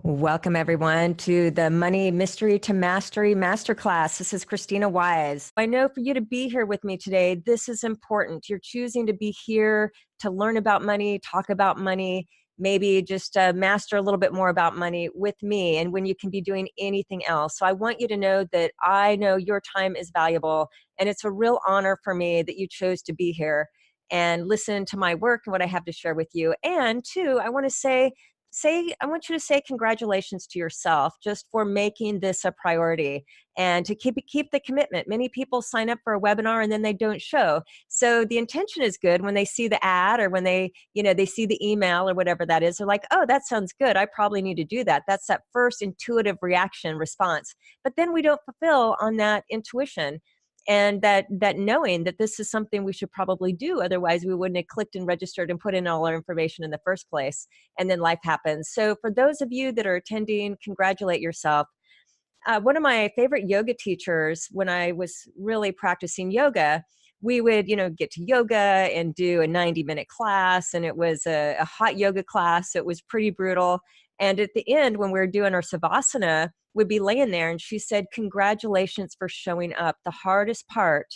Welcome, everyone, to the Money Mystery to Mastery Masterclass. This is Christina Wise. I know for you to be here with me today, this is important. You're choosing to be here to learn about money, talk about money, maybe just master a little bit more about money with me, and when you can be doing anything else. So I want you to know that I know your time is valuable, and it's a real honor for me that you chose to be here and listen to my work and what I have to share with you. And two, I want to I want you to say congratulations to yourself just for making this a priority and to keep the commitment. Many people sign up for a webinar and then they don't show. So the intention is good when they see the ad or when they see the email or whatever that is. They're like, oh, that sounds good. I probably need to do that. That's that first intuitive reaction response. But then we don't fulfill on that intuition and that knowing that this is something we should probably do. Otherwise, we wouldn't have clicked and registered and put in all our information in the first place. And then life happens. So for those of you that are attending, congratulate yourself. One of my favorite yoga teachers, when I was really practicing yoga, we would, get to yoga and do a 90-minute class. And it was a hot yoga class. It was pretty brutal. And at the end, when we were doing our savasana, we'd be laying there and she said, congratulations for showing up. The hardest part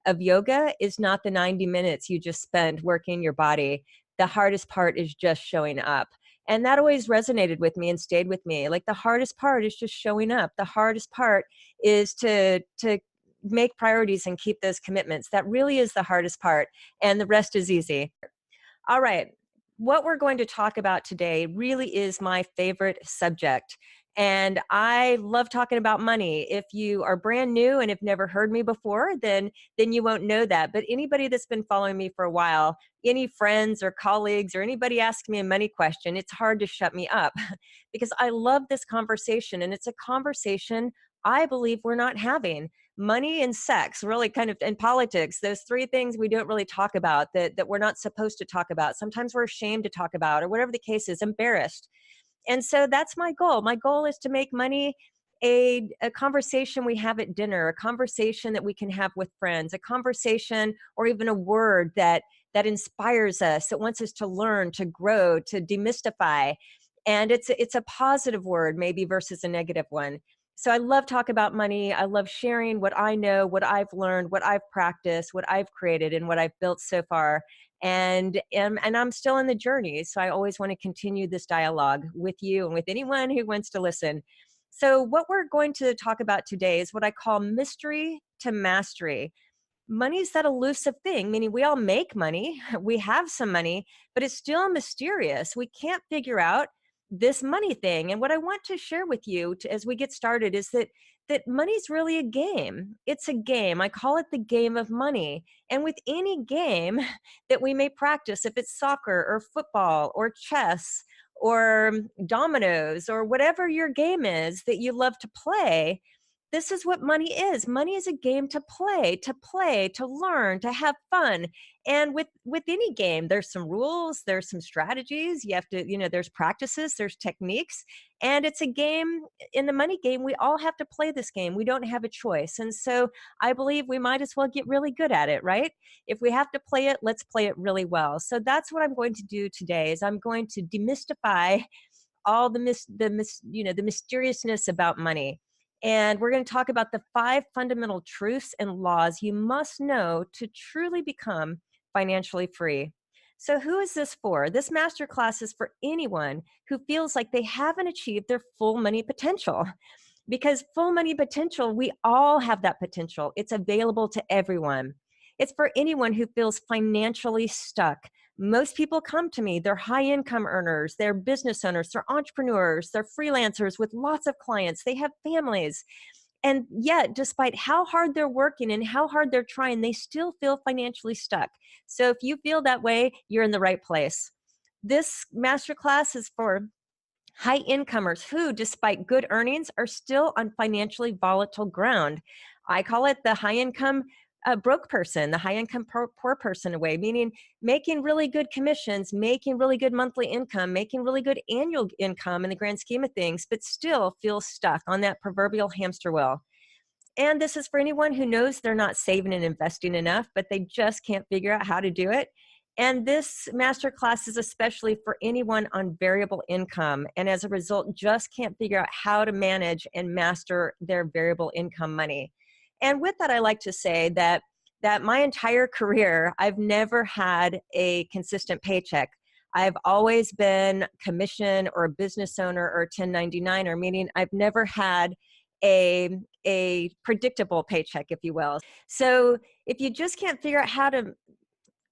of yoga is not the 90 minutes you just spend working your body. The hardest part is just showing up. And that always resonated with me and stayed with me. Like the hardest part is just showing up. The hardest part is to make priorities and keep those commitments. That really is the hardest part. And the rest is easy. All right. What we're going to talk about today really is my favorite subject. And I love talking about money. If you are brand new and have never heard me before, then you won't know that. But anybody that's been following me for a while, any friends or colleagues or anybody asks me a money question, it's hard to shut me up because I love this conversation. And it's a conversation I believe we're not having. Money and sex, really kind of, and politics, those three things we don't really talk about that we're not supposed to talk about. Sometimes we're ashamed to talk about, or whatever the case is, embarrassed. And so that's my goal. My goal is to make money a conversation we have at dinner, a conversation that we can have with friends, a conversation or even a word that inspires us, that wants us to learn, to grow, to demystify. And it's a positive word maybe versus a negative one. So I love talking about money. I love sharing what I know, what I've learned, what I've practiced, what I've created, and what I've built so far. And I'm still in the journey. So I always want to continue this dialogue with you and with anyone who wants to listen. So what we're going to talk about today is what I call mystery to mastery. Money's that elusive thing, meaning we all make money, we have some money, but it's still mysterious. We can't figure out this money thing. And what I want to share with you as we get started is that money's really a game. It's a game. I call it the game of money. And with any game that we may practice, if it's soccer or football or chess or dominoes or whatever your game is that you love to play, this is what money is. Money is a game to learn, to have fun. And with any game, there's some rules, there's some strategies. You have to, there's practices, there's techniques, and it's a game. In the money game, we all have to play this game. We don't have a choice. And so I believe we might as well get really good at it, right? If we have to play it, let's play it really well. So that's what I'm going to do today is I'm going to demystify all the mysteriousness about money. And we're going to talk about the 5 fundamental truths and laws you must know to truly become financially free. So who is this for? This masterclass is for anyone who feels like they haven't achieved their full money potential. Because full money potential, we all have that potential. It's available to everyone. It's for anyone who feels financially stuck. Most people come to me, they're high income earners, they're business owners, they're entrepreneurs, they're freelancers with lots of clients, they have families. And yet, despite how hard they're working and how hard they're trying, they still feel financially stuck. So if you feel that way, you're in the right place. This masterclass is for high incomers who, despite good earnings, are still on financially volatile ground. I call it the high income broke person, the high income poor person away, meaning making really good commissions, making really good monthly income, making really good annual income in the grand scheme of things, but still feel stuck on that proverbial hamster wheel. And this is for anyone who knows they're not saving and investing enough, but they just can't figure out how to do it. And this masterclass is especially for anyone on variable income, and as a result, just can't figure out how to manage and master their variable income money. And with that, I like to say that my entire career, I've never had a consistent paycheck. I've always been commission or a business owner or 1099er, meaning I've never had a predictable paycheck, if you will. So if you just can't figure out how to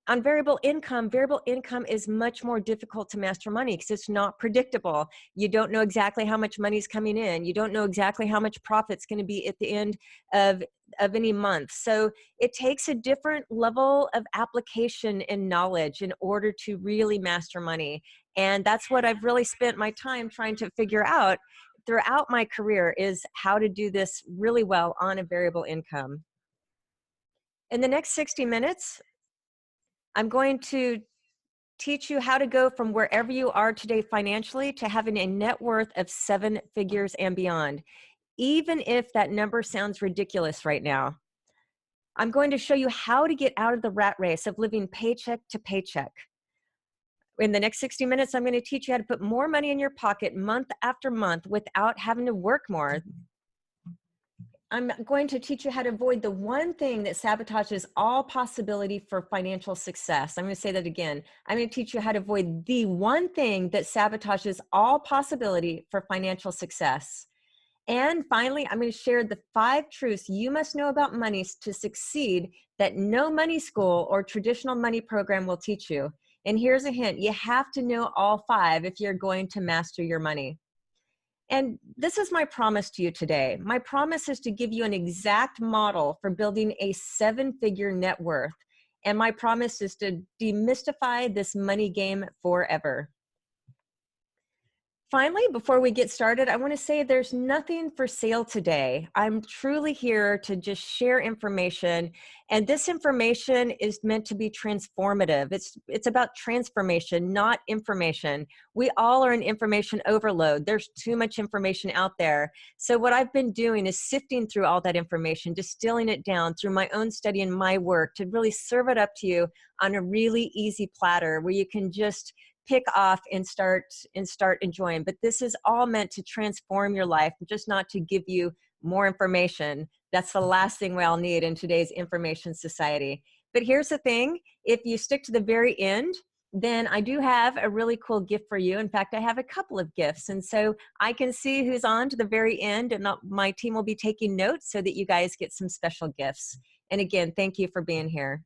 on variable income is much more difficult to master money because it's not predictable. You don't know exactly how much money is coming in. You don't know exactly how much profit's going to be at the end of any month. So it takes a different level of application and knowledge in order to really master money. And that's what I've really spent my time trying to figure out throughout my career, is how to do this really well on a variable income. In the next 60 minutes, I'm going to teach you how to go from wherever you are today financially to having a net worth of 7 figures and beyond, even if that number sounds ridiculous right now. I'm going to show you how to get out of the rat race of living paycheck to paycheck. In the next 60 minutes, I'm going to teach you how to put more money in your pocket month after month without having to work more. I'm going to teach you how to avoid the one thing that sabotages all possibility for financial success. I'm going to say that again. I'm going to teach you how to avoid the one thing that sabotages all possibility for financial success. And finally, I'm going to share the 5 truths you must know about money to succeed that no money school or traditional money program will teach you. And here's a hint: you have to know all 5 if you're going to master your money. And this is my promise to you today. My promise is to give you an exact model for building a 7-figure net worth. And my promise is to demystify this money game forever. Finally, before we get started, I want to say there's nothing for sale today. I'm truly here to just share information, and this information is meant to be transformative. It's about transformation, not information. We all are in information overload. There's too much information out there. So what I've been doing is sifting through all that information, distilling it down through my own study and my work to really serve it up to you on a really easy platter where you can just pick off and start enjoying. But this is all meant to transform your life, just not to give you more information. That's the last thing we all need in today's information society. But here's the thing: if you stick to the very end, then I do have a really cool gift for you. In fact, I have a couple of gifts. And so I can see who's on to the very end, and my team will be taking notes so that you guys get some special gifts. And again, thank you for being here.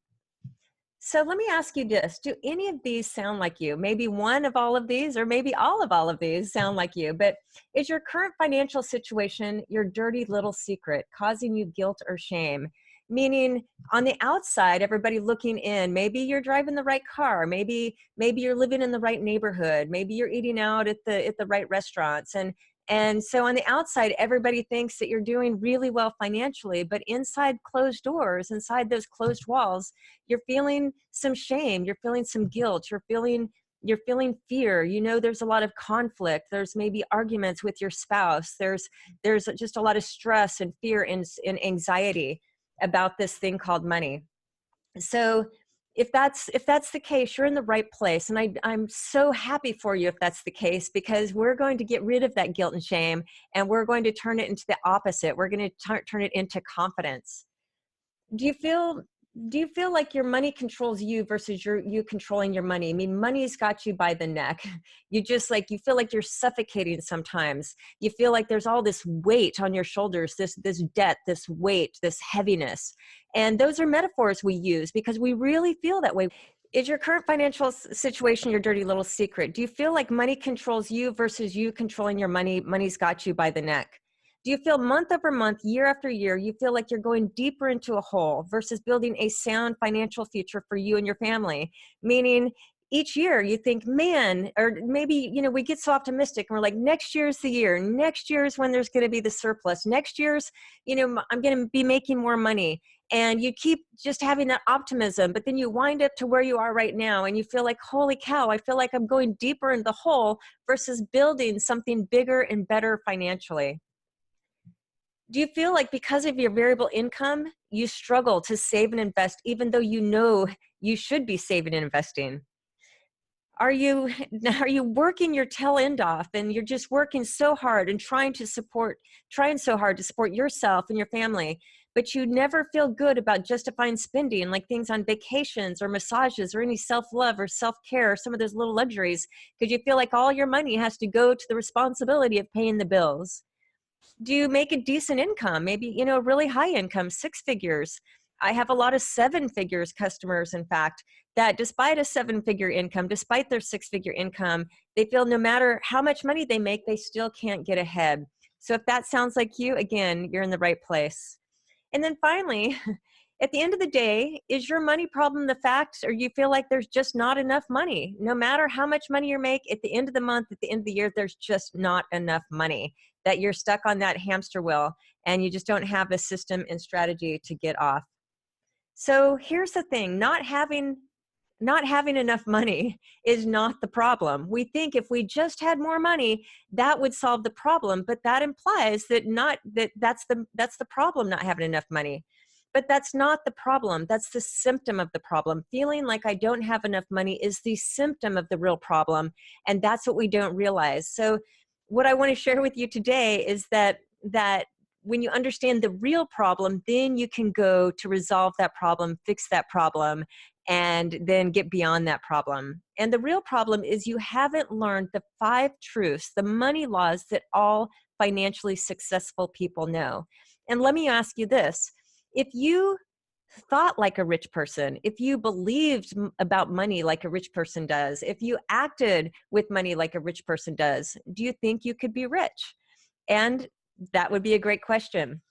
So let me ask you this: do any of these sound like you? Maybe one of all of these, or maybe all of these sound like you. But is your current financial situation your dirty little secret, causing you guilt or shame? Meaning, on the outside, everybody looking in, maybe you're driving the right car, maybe you're living in the right neighborhood, maybe you're eating out at the right restaurants, and so on the outside, everybody thinks that you're doing really well financially, but inside closed doors, inside those closed walls, you're feeling some shame, you're feeling some guilt, you're feeling fear. You know, there's a lot of conflict. There's maybe arguments with your spouse. There's just a lot of stress and fear and anxiety about this thing called money. So if that's the case, you're in the right place. And I'm so happy for you if that's the case, because we're going to get rid of that guilt and shame, and we're going to turn it into the opposite. We're going to turn it into confidence. Do you feel like your money controls you versus you controlling your money? I mean, money's got you by the neck. You feel like you're suffocating sometimes. You feel like there's all this weight on your shoulders, this debt, this weight, this heaviness. And those are metaphors we use because we really feel that way. Is your current financial situation your dirty little secret? Do you feel like money controls you versus you controlling your money? Money's got you by the neck. Do you feel month over month, year after year, you feel like you're going deeper into a hole versus building a sound financial future for you and your family? Meaning each year you think, man, or maybe, we get so optimistic and we're like, next year's the year. Next year is when there's going to be the surplus. Next year's, I'm going to be making more money. And you keep just having that optimism, but then you wind up to where you are right now and you feel like, holy cow, I feel like I'm going deeper in the hole versus building something bigger and better financially. Do you feel like because of your variable income, you struggle to save and invest, even though you know you should be saving and investing? Are you are you working your tail end off and you're just working so hard and trying so hard to support yourself and your family, but you never feel good about justifying spending like things on vacations or massages or any self-love or self-care or some of those little luxuries because you feel like all your money has to go to the responsibility of paying the bills? Do you make a decent income? Maybe, really high income, six figures. I have a lot of seven figures customers, in fact, that despite a seven-figure income, despite their six-figure income, they feel no matter how much money they make, they still can't get ahead. So if that sounds like you, again, you're in the right place. And then finally, at the end of the day, is your money problem the fact, or you feel like there's just not enough money? No matter how much money you make, at the end of the month, at the end of the year, there's just not enough money, that you're stuck on that hamster wheel and you just don't have a system and strategy to get off. So here's the thing, not having enough money is not the problem. We think if we just had more money, that would solve the problem, but that implies that's the problem, not having enough money. But that's not the problem. That's the symptom of the problem. Feeling like I don't have enough money is the symptom of the real problem, and that's what we don't realize. So what I want to share with you today is that when you understand the real problem, then you can go to resolve that problem, fix that problem, and then get beyond that problem. And the real problem is you haven't learned the 5 truths, the money laws that all financially successful people know. And let me ask you this. If you thought like a rich person, if you believed about money like a rich person does, if you acted with money like a rich person does, do you think you could be rich? And that would be a great question.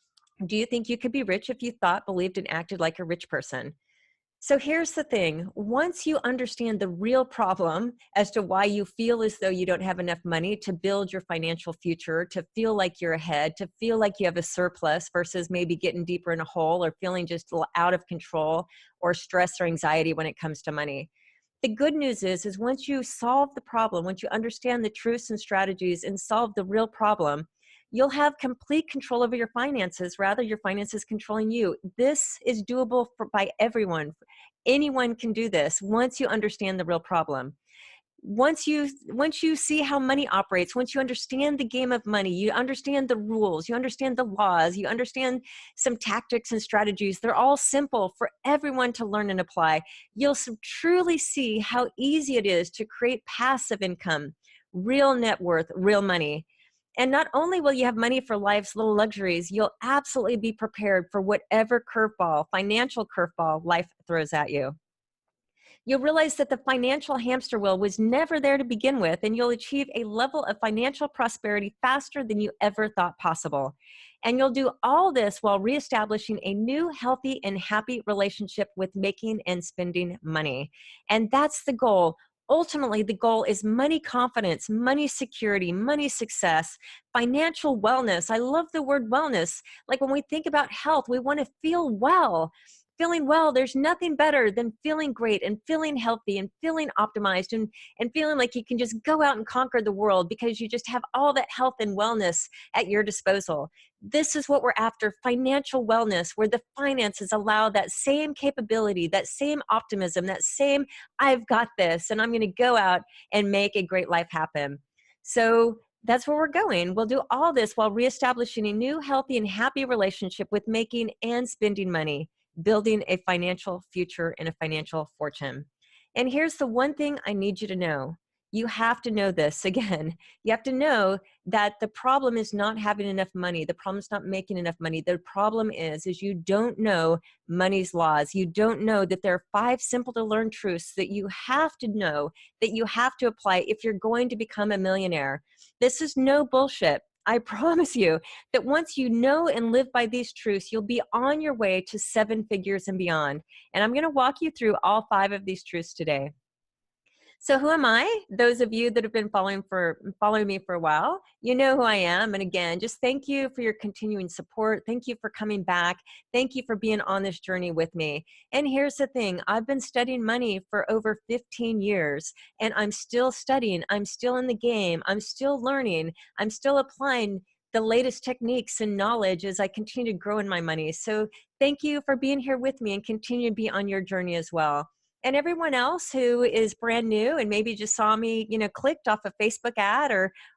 Do you think you could be rich if you thought, believed, and acted like a rich person? So here's the thing. Once you understand the real problem as to why you feel as though you don't have enough money to build your financial future, to feel like you're ahead, to feel like you have a surplus versus maybe getting deeper in a hole or feeling just out of control or stress or anxiety when it comes to money. The good news is once you solve the problem, once you understand the truths and strategies and solve the real problem, you'll have complete control over your finances, rather your finances controlling you. This is doable by everyone. Anyone can do this once you understand the real problem. Once you see how money operates, once you understand the game of money, you understand the rules, you understand the laws, you understand some tactics and strategies. They're all simple for everyone to learn and apply. You'll truly see how easy it is to create passive income, real net worth, real money. And not only will you have money for life's little luxuries, you'll absolutely be prepared for whatever curveball, financial curveball life throws at you. You'll realize that the financial hamster wheel was never there to begin with, and you'll achieve a level of financial prosperity faster than you ever thought possible. And you'll do all this while reestablishing a new, healthy, and happy relationship with making and spending money. And that's the goal. Ultimately, the goal is money confidence, money security, money success, financial wellness. I love the word wellness. Like when we think about health, we want to feel well. Feeling well, there's nothing better than feeling great and feeling healthy and feeling optimized and feeling like you can just go out and conquer the world because you just have all that health and wellness at your disposal. This is what we're after, financial wellness, where the finances allow that same capability, that same optimism, that same, I've got this, and I'm going to go out and make a great life happen. So that's where we're going. We'll do all this while reestablishing a new, healthy, and happy relationship with making and spending money, building a financial future and a financial fortune. And here's the one thing I need you to know. You have to know this again. You have to know that the problem is not having enough money. The problem is not making enough money. The problem is you don't know money's laws. You don't know that there are 5 simple to learn truths that you have to know, that you have to apply if you're going to become a millionaire. This is no bullshit. I promise you that once you know and live by these truths, you'll be on your way to 7 figures and beyond. And I'm going to walk you through all 5 of these truths today. So who am I? Those of you that have been following me for a while, you know who I am. And again, just thank you for your continuing support. Thank you for coming back. Thank you for being on this journey with me. And here's the thing. I've been studying money for over 15 years, and I'm still studying. I'm still in the game. I'm still learning. I'm still applying the latest techniques and knowledge as I continue to grow in my money. So thank you for being here with me and continue to be on your journey as well. And everyone else who is brand new and maybe just saw me, clicked off a Facebook ad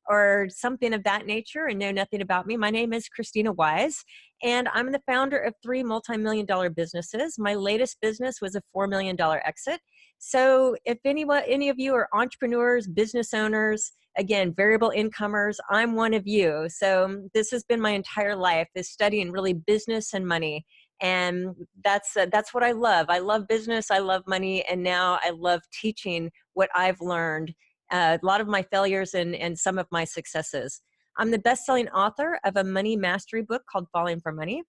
or something of that nature and know nothing about me. My name is Christina Wise, and I'm the founder of 3 multi-million-dollar businesses. My latest business was a $4 million exit. So if any of you are entrepreneurs, business owners, again, variable incomers, I'm one of you. So this has been my entire life, is studying really business and money. And that's what I love. I love business, I love money, and now I love teaching what I've learned, a lot of my failures and some of my successes. I'm the best-selling author of a money mastery book called Falling for Money.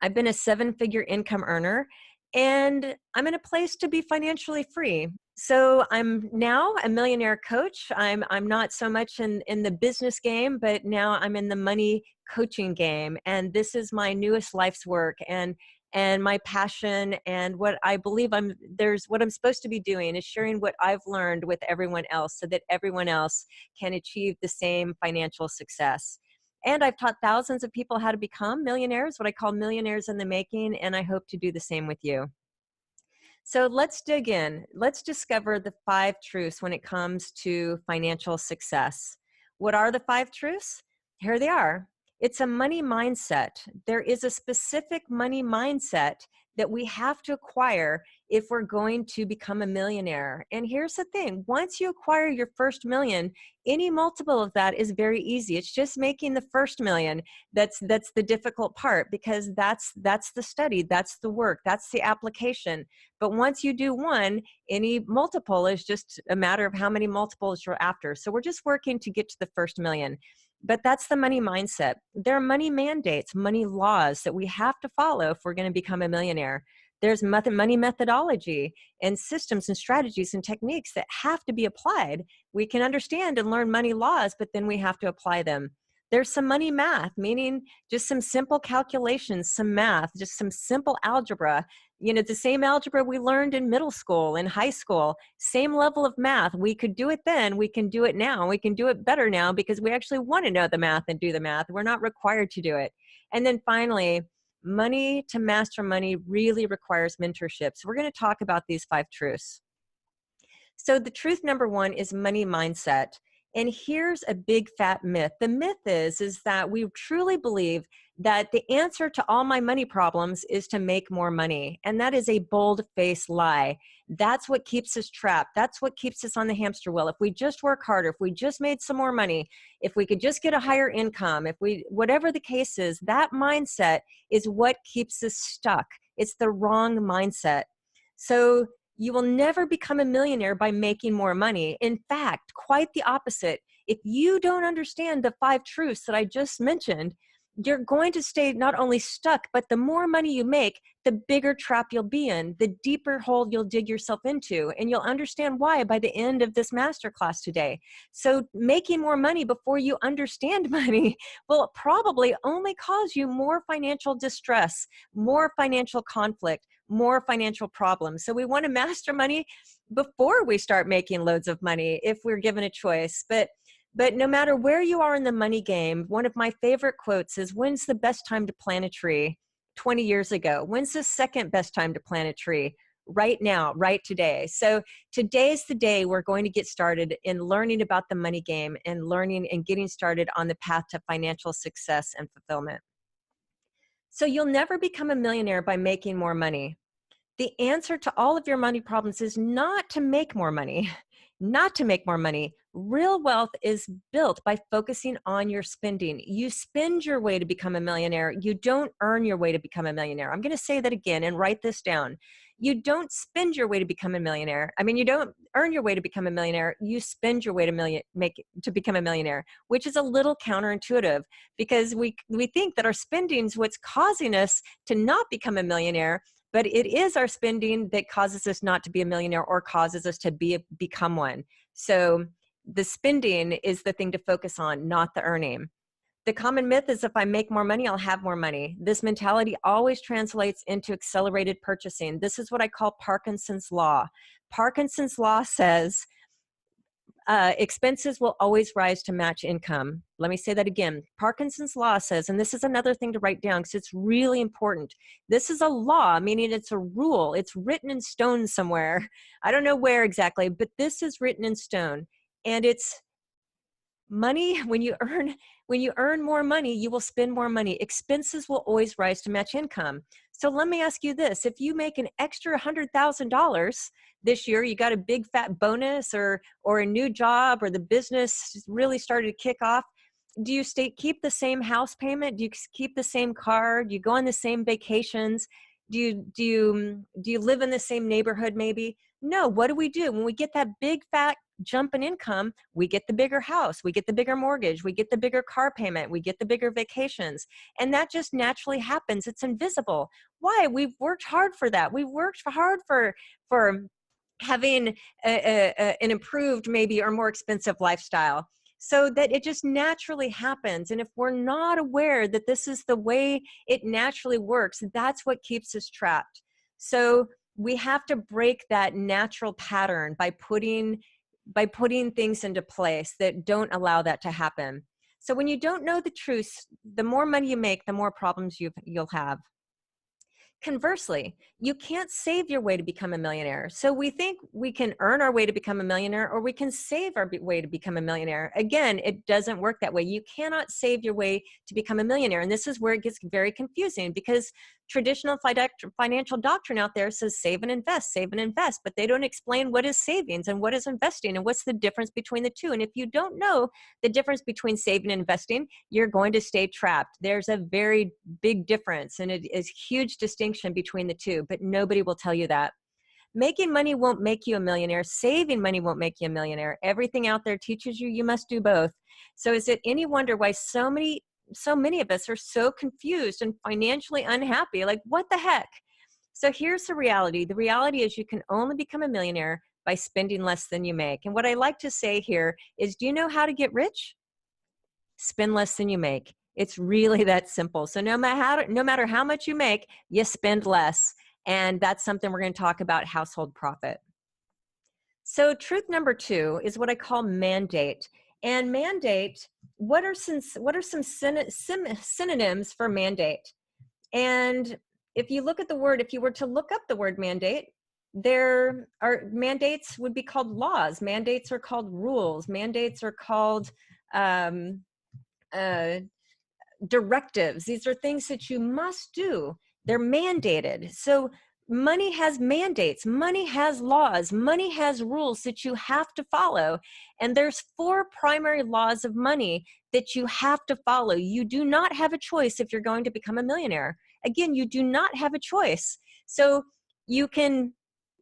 I've been a 7-figure income earner, and I'm in a place to be financially free. So I'm now a millionaire coach. I'm not so much in the business game, but now I'm in the money coaching game. And this is my newest life's work and my passion, and what I believe what I'm supposed to be doing is sharing what I've learned with everyone else so that everyone else can achieve the same financial success. And I've taught thousands of people how to become millionaires, what I call millionaires in the making, and I hope to do the same with you. So let's dig in. Let's discover the 5 truths when it comes to financial success. What are the 5 truths? Here they are. It's a money mindset. There is a specific money mindset that we have to acquire if we're going to become a millionaire. And here's the thing. Once you acquire your first million, any multiple of that is very easy. It's just making the first million that's the difficult part, because that's the study, that's the work, that's the application. But once you do one, any multiple is just a matter of how many multiples you're after. So we're just working to get to the first million. But that's the money mindset. There are money mandates, money laws that we have to follow if we're going to become a millionaire. There's money methodology and systems and strategies and techniques that have to be applied. We can understand and learn money laws, but then we have to apply them. There's some money math, meaning just some simple calculations, some math, just some simple algebra. The same algebra we learned in middle school and high school, same level of math. We could do it then, we can do it now. We can do it better now because we actually want to know the math and do the math. We're not required to do it. And then finally, money to master money really requires mentorship. So we're going to talk about these 5 truths. So the truth number 1 is money mindset. And here's a big fat myth. The myth is that we truly believe that the answer to all my money problems is to make more money. And that is a bold-faced lie. That's what keeps us trapped. That's what keeps us on the hamster wheel. If we just work harder, if we just made some more money, if we could just get a higher income, whatever the case is, that mindset is what keeps us stuck. It's the wrong mindset. So you will never become a millionaire by making more money. In fact, quite the opposite. If you don't understand the 5 truths that I just mentioned, you're going to stay not only stuck, but the more money you make, the bigger trap you'll be in, the deeper hole you'll dig yourself into. And you'll understand why by the end of this masterclass today. So making more money before you understand money will probably only cause you more financial distress, more financial conflict, more financial problems. So we want to master money before we start making loads of money if we're given a choice. But no matter where you are in the money game, one of my favorite quotes is, when's the best time to plant a tree? 20 years ago. When's the second best time to plant a tree? Right now, right today. So today's the day we're going to get started in learning about the money game and learning and getting started on the path to financial success and fulfillment. So you'll never become a millionaire by making more money. The answer to all of your money problems is not to make more money, not to make more money. Real wealth is built by focusing on your spending. You spend your way to become a millionaire. You don't earn your way to become a millionaire. I'm going to say that again and write this down. You don't spend your way to become a millionaire. You don't earn your way to become a millionaire. You spend your way to become a millionaire, which is a little counterintuitive because we think that our spending is what's causing us to not become a millionaire. But it is our spending that causes us not to be a millionaire or causes us to become one. So the spending is the thing to focus on, not the earning. The common myth is if I make more money, I'll have more money. This mentality always translates into accelerated purchasing. This is what I call Parkinson's law. Parkinson's law says expenses will always rise to match income. Let me say that again. Parkinson's law says, and this is another thing to write down because it's really important. This is a law, meaning it's a rule. It's written in stone somewhere. I don't know where exactly, but this is written in stone. And it's money. When you earn more money, you will spend more money. Expenses will always rise to match income. So let me ask you this. If you make an extra $100,000 this year, you got a big fat bonus or a new job, or the business really started to kick off, do you keep the same house payment? Do you keep the same car? Do you go on the same vacations? Do you live in the same neighborhood maybe? No. What do? When we get that big fat jump in income, we get the bigger house, we get the bigger mortgage, we get the bigger car payment, we get the bigger vacations. And that just naturally happens. It's invisible. Why? We've worked hard for that. We've worked hard for having an improved maybe or more expensive lifestyle, so that it just naturally happens. And if we're not aware that this is the way it naturally works, that's what keeps us trapped. So we have to break that natural pattern by putting things into place that don't allow that to happen. So when you don't know the truth, the more money you make, the more problems you'll have. Conversely, you can't save your way to become a millionaire. So we think we can earn our way to become a millionaire, or we can save our way to become a millionaire. Again, it doesn't work that way. You cannot save your way to become a millionaire. And this is where it gets very confusing, because traditional financial doctrine out there says save and invest, but they don't explain what is savings and what is investing and what's the difference between the two. And if you don't know the difference between saving and investing, you're going to stay trapped. There's a very big difference, and it is huge distinction between the two, but nobody will tell you that. Making money won't make you a millionaire. Saving money won't make you a millionaire. Everything out there teaches you must do both. So is it any wonder why so many of us are so confused and financially unhappy? Like, what the heck? So here's the reality. The reality is you can only become a millionaire by spending less than you make. And what I like to say here is, do you know how to get rich? Spend less than you make. It's really that simple. So no matter how much you make, you spend less. And that's something we're going to talk about: household profit. So truth number 2 is what I call mandate. And mandate, what are some synonyms for mandate? And if you were to look up the word mandate, there are mandates would be called laws. Mandates are called rules. Mandates are called directives. These are things that you must do. They're mandated. So money has mandates, money has laws, money has rules that you have to follow. And there's 4 primary laws of money that you have to follow. You do not have a choice if you're going to become a millionaire. Again, you do not have a choice. So you can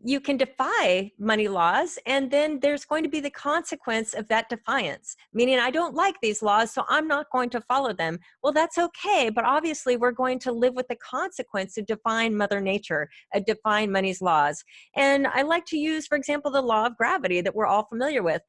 defy money laws, and then there's going to be the consequence of that defiance, meaning I don't like these laws, so I'm not going to follow them. Well, that's okay, but obviously we're going to live with the consequence of defying Mother Nature, defying money's laws. And I like to use, for example, the law of gravity that we're all familiar with.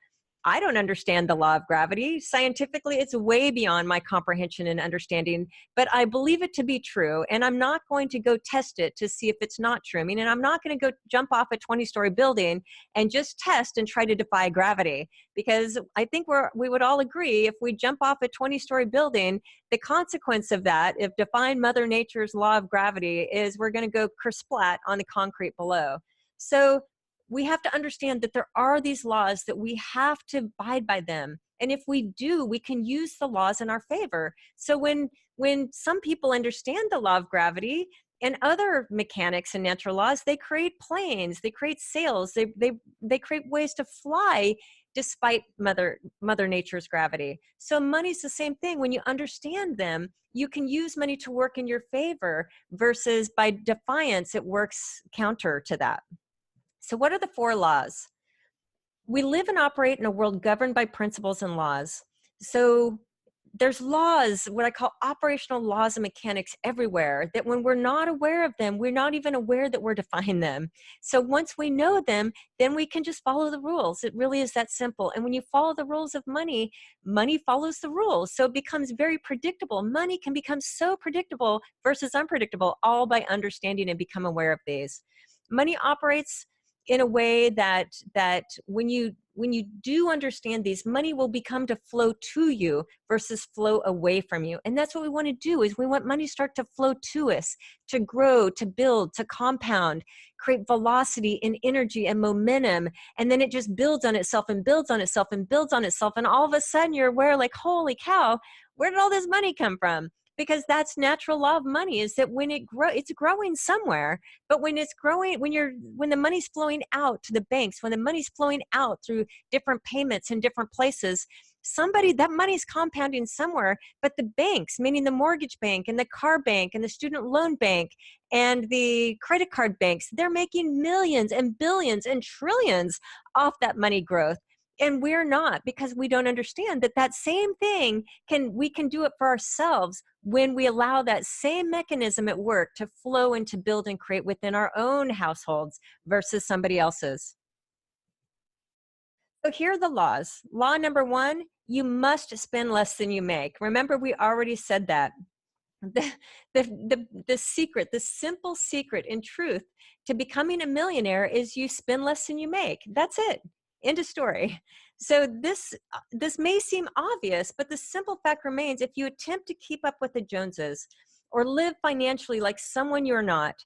I don't understand the law of gravity. Scientifically, it's way beyond my comprehension and understanding, but I believe it to be true, and I'm not going to go test it to see if it's not true. I mean, and I'm not going to go jump off a 20-story building and just test and try to defy gravity, because I think we would all agree if we jump off a 20-story building, the consequence of that, if defying Mother Nature's law of gravity, is we're going to go kersplat on the concrete below. So we have to understand that there are these laws that we have to abide by them. And if we do, we can use the laws in our favor. So when some people understand the law of gravity and other mechanics and natural laws, they create planes, they create sails, they create ways to fly despite Mother Nature's gravity. So money's the same thing. When you understand them, you can use money to work in your favor, versus by defiance, it works counter to that. So what are the 4 laws? We live and operate in a world governed by principles and laws. So there's laws, what I call operational laws and mechanics everywhere, that when we're not aware of them, we're not even aware that we're defying them. So once we know them, then we can just follow the rules. It really is that simple. And when you follow the rules of money, money follows the rules. So it becomes very predictable. Money can become so predictable versus unpredictable, all by understanding and become aware of these. Money operates in a way that when you when you do understand these, money will become to flow to you versus flow away from you. And that's what we want to do, is we want money to start to flow to us, to grow, to build, to compound, create velocity and energy and momentum. And then it just builds on itself and builds on itself and builds on itself. And all of a sudden you're aware, like, holy cow, where did all this money come from? Because that's natural law of money, is that when it grows, it's growing somewhere. But when it's growing, when the money's flowing out to the banks, when the money's flowing out through different payments in different places, that money's compounding somewhere. But the banks, meaning the mortgage bank and the car bank and the student loan bank and the credit card banks, they're making millions and billions and trillions off that money growth. And we're not, because we don't understand that same thing we can do it for ourselves when we allow that same mechanism at work to flow and to build and create within our own households versus somebody else's. So here are the laws. Law number 1, you must spend less than you make. Remember, we already said that. The secret, the simple secret in truth to becoming a millionaire is you spend less than you make. That's it. End of story. So this may seem obvious, but the simple fact remains, if you attempt to keep up with the Joneses or live financially like someone you're not,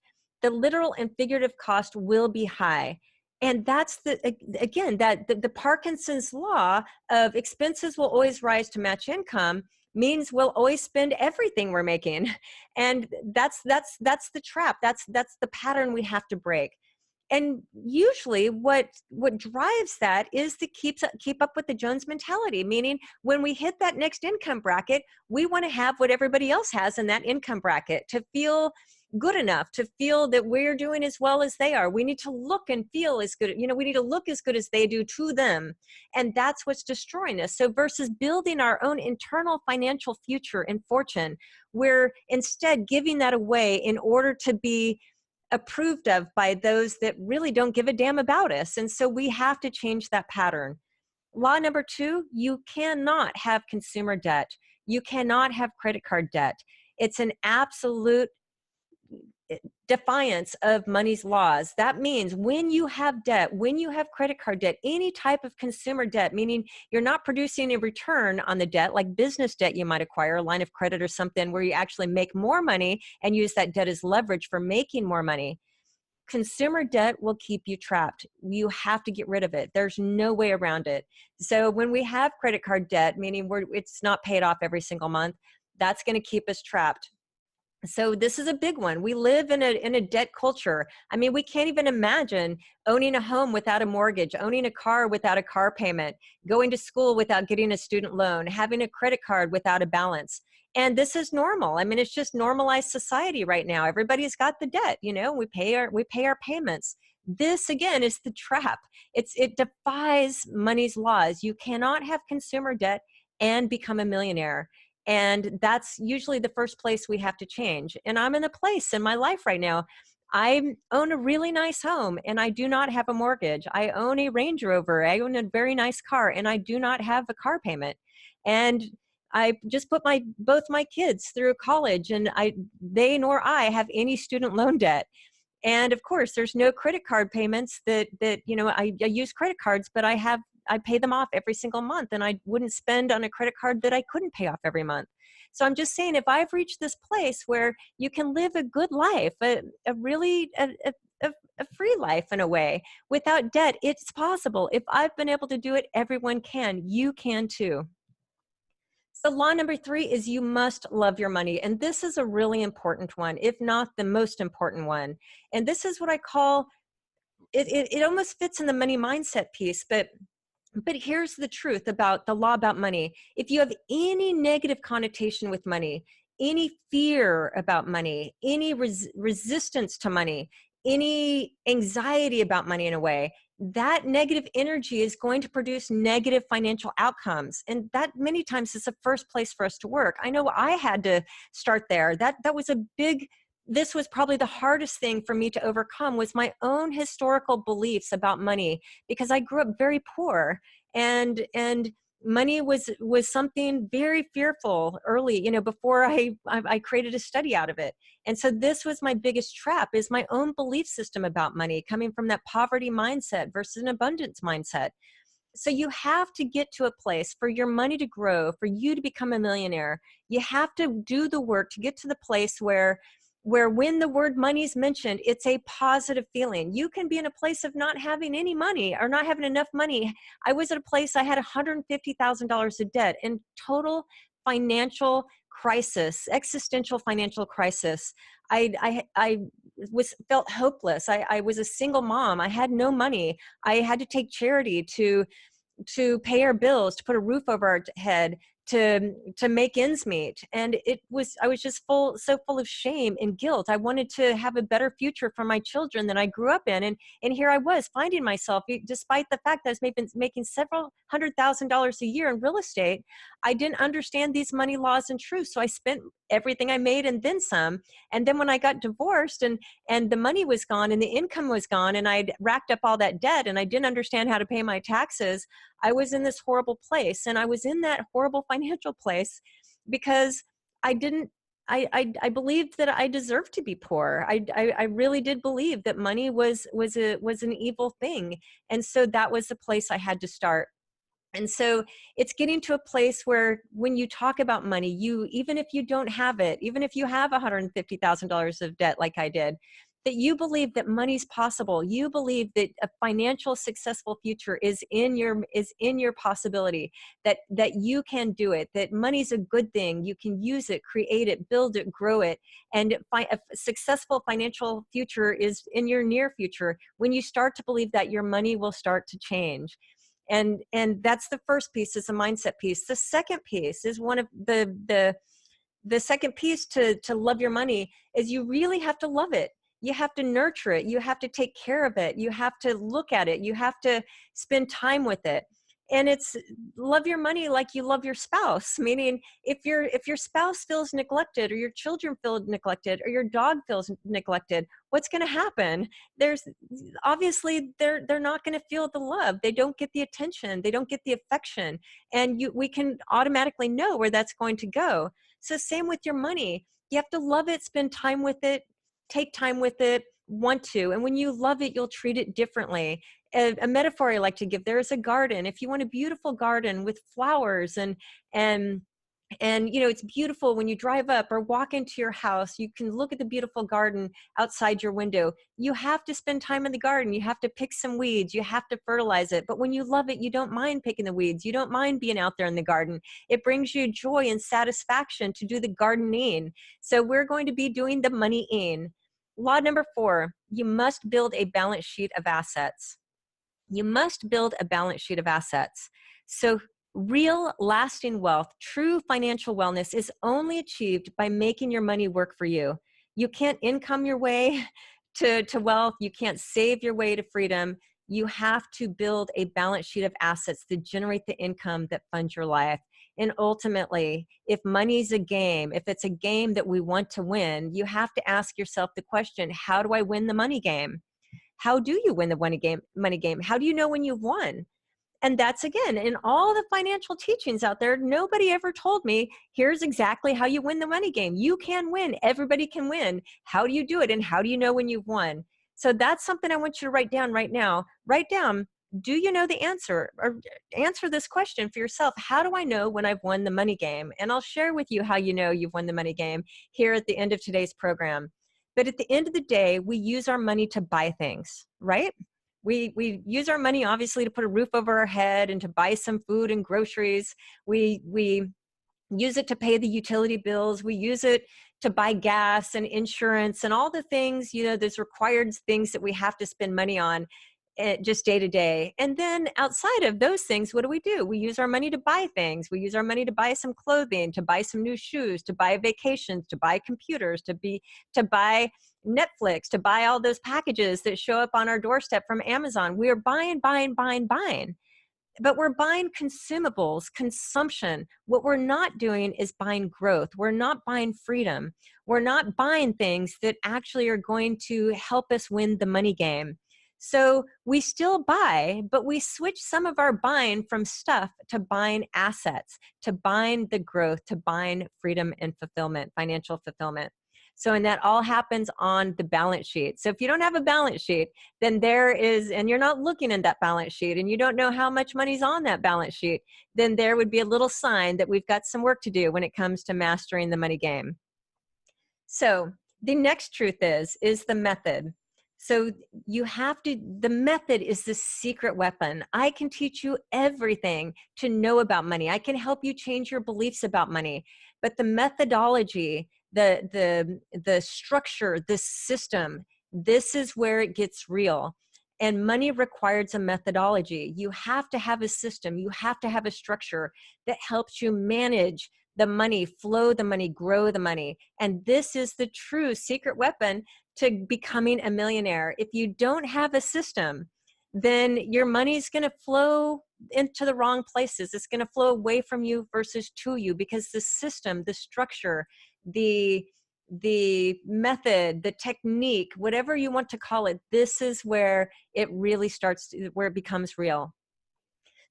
the literal and figurative cost will be high. And that's the Parkinson's law of expenses will always rise to match income means we'll always spend everything we're making. And that's the trap. That's the pattern we have to break. And usually what drives that is to keep up with the Jones mentality, meaning when we hit that next income bracket, we want to have what everybody else has in that income bracket to feel good enough, to feel that we're doing as well as they are. We need to look and feel as good. We need to look as good as they do to them. And that's what's destroying us. So versus building our own internal financial future and fortune, we're instead giving that away in order to be approved of by those that really don't give a damn about us. And so we have to change that pattern. Law number 2, you cannot have consumer debt. You cannot have credit card debt. It's an absolute defiance of money's laws. That means when you have debt, when you have credit card debt, any type of consumer debt, meaning you're not producing a return on the debt, like business debt you might acquire, a line of credit or something where you actually make more money and use that debt as leverage for making more money. Consumer debt will keep you trapped. You have to get rid of it. There's no way around it. So when we have credit card debt, meaning it's not paid off every single month, that's going to keep us trapped. So this is a big one. We live in a debt culture. I mean, we can't even imagine owning a home without a mortgage, owning a car without a car payment, going to school without getting a student loan, having a credit card without a balance. And this is normal. I mean, it's just normalized society right now. Everybody's got the debt, we pay our payments. This again is the trap. It defies money's laws. You cannot have consumer debt and become a millionaire. And that's usually the first place we have to change. And I'm in a place in my life right now. I own a really nice home and I do not have a mortgage. I own a Range Rover. I own a very nice car and I do not have a car payment. And I just put both my kids through college, and they nor I have any student loan debt. And of course, there's no credit card payments that I use credit cards, but I pay them off every single month, and I wouldn't spend on a credit card that I couldn't pay off every month. So I'm just saying, if I've reached this place where you can live a good life, a free life in a way, without debt, it's possible. If I've been able to do it, everyone can. You can too. So law number 3 is you must love your money. And this is a really important one, if not the most important one. And this is what I call, it almost fits in the money mindset piece, but here's the truth about the law about money. If you have any negative connotation with money, any fear about money, any resistance to money, any anxiety about money in a way, that negative energy is going to produce negative financial outcomes. And that many times is the first place for us to work. I know I had to start there. That was this was probably the hardest thing for me to overcome, was my own historical beliefs about money, because I grew up very poor, and money was something very fearful early, before I created a study out of it. And so this was my biggest trap, is my own belief system about money, coming from that poverty mindset versus an abundance mindset. So you have to get to a place for your money to grow, for you to become a millionaire. You have to do the work to get to the place where when the word money is mentioned, it's a positive feeling. You can be in a place of not having any money or not having enough money. I was at a place I had $150,000 of debt in total financial crisis, existential financial crisis. I was felt hopeless. I was a single mom. I had no money. I had to take charity to pay our bills, to put a roof over our head, to make ends meet. And I was just so full of shame and guilt. I wanted to have a better future for my children than I grew up in. And here I was finding myself, despite the fact that I was making several $100,000 a year in real estate, I didn't understand these money laws and truths. So I spent everything I made and then some. And then when I got divorced and the money was gone and the income was gone and I'd racked up all that debt and I didn't understand how to pay my taxes, I was in this horrible place. And I was in that horrible financial place because I didn't, I believed that I deserved to be poor. I really did believe that money was an evil thing. And so that was the place I had to start. And so it's getting to a place where when you talk about money, even if you don't have it, even if you have $150,000 of debt like I did, that you believe that money's possible. You believe that a financial successful future is in your possibility, that you can do it, that money's a good thing. You can use it, create it, build it, grow it. And a successful financial future is in your near future. When you start to believe that, your money will start to change. And that's the first piece, is a mindset piece. The second piece is one of the second piece to love your money is you really have to love it. You have to nurture it. You have to take care of it. You have to look at it. You have to spend time with it. And it's love your money like you love your spouse. Meaning if your spouse feels neglected, or your children feel neglected, or your dog feels neglected, what's going to happen? There's obviously they're not going to feel the love. They don't get the attention. They don't get the affection. And we can automatically know where that's going to go. So same with your money. You have to love it, spend time with it, take time with it, want to. And when you love it, you'll treat it differently. A metaphor I like to give, there is a garden. If you want a beautiful garden with flowers and it's beautiful when you drive up or walk into your house, you can look at the beautiful garden outside your window. You have to spend time in the garden. You have to pick some weeds. You have to fertilize it. But when you love it, you don't mind picking the weeds. You don't mind being out there in the garden. It brings you joy and satisfaction to do the gardening. So we're going to be doing the money-ing. Law number 4, you must build a balance sheet of assets. You must build a balance sheet of assets. So real lasting wealth, true financial wellness is only achieved by making your money work for you. You can't income your way to wealth. You can't save your way to freedom. You have to build a balance sheet of assets that generate the income that funds your life. And ultimately, if money's a game, if it's a game that we want to win, you have to ask yourself the question, how do I win the money game? How do you win the money game? How do you know when you've won? And that's, again, in all the financial teachings out there, nobody ever told me, here's exactly how you win the money game. You can win. Everybody can win. How do you do it? And how do you know when you've won? So that's something I want you to write down right now. Write down, do you know the answer? Or answer this question for yourself. How do I know when I've won the money game? And I'll share with you how you know you've won the money game here at the end of today's program. But at the end of the day, we use our money to buy things, right? We use our money, obviously, to put a roof over our head and to buy some food and groceries. We use it to pay the utility bills. We use it to buy gas and insurance and all the things, there's required things that we have to spend money on just day to day. And then outside of those things, what do? We use our money to buy things. We use our money to buy some clothing, to buy some new shoes, to buy vacations, to buy computers, to buy Netflix, to buy all those packages that show up on our doorstep from Amazon. We are buying. But we're buying consumables, consumption. What we're not doing is buying growth. We're not buying freedom. We're not buying things that actually are going to help us win the money game. So we still buy, but we switch some of our buying from stuff to buying assets, to buying the growth, to buying freedom and fulfillment, financial fulfillment. So, and that all happens on the balance sheet. So if you don't have a balance sheet, then there is, and you're not looking at that balance sheet and you don't know how much money's on that balance sheet, then there would be a little sign that we've got some work to do when it comes to mastering the money game. So the next truth is the method. So you have to, the method is the secret weapon. I can teach you everything to know about money. I can help you change your beliefs about money, but the methodology, the structure, the system, this is where it gets real. And money requires a methodology. You have to have a system. You have to have a structure that helps you manage the money, flow the money, grow the money. And this is the true secret weapon to becoming a millionaire. If you don't have a system, then your money's going to flow into the wrong places. It's going to flow away from you versus to you, because the system, the structure, the method, the technique, whatever you want to call it, this is where it really starts, where it becomes real.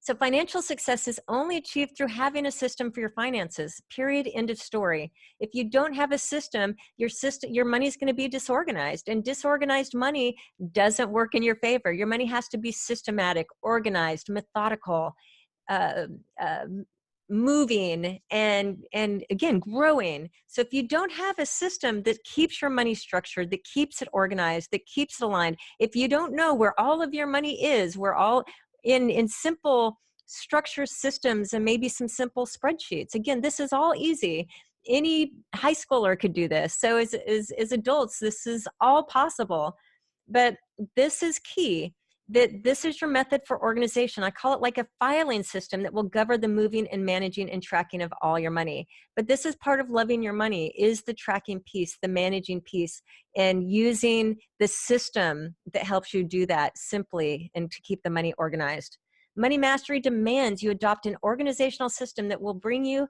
So financial success is only achieved through having a system for your finances, period, end of story. If you don't have a system, your money is going to be disorganized, and disorganized money doesn't work in your favor. Your money has to be systematic, organized, methodical, moving, and again, growing. So if you don't have a system that keeps your money structured, that keeps it organized, that keeps it aligned, if you don't know where all of your money is, where all in simple structure systems and maybe some simple spreadsheets. Again, this is all easy. Any high schooler could do this. So as adults, this is all possible. But this is key, that this is your method for organization. I call it like a filing system that will govern the moving and managing and tracking of all your money. But this is part of loving your money, is the tracking piece, the managing piece, and using the system that helps you do that simply and to keep the money organized. Money mastery demands you adopt an organizational system that will bring you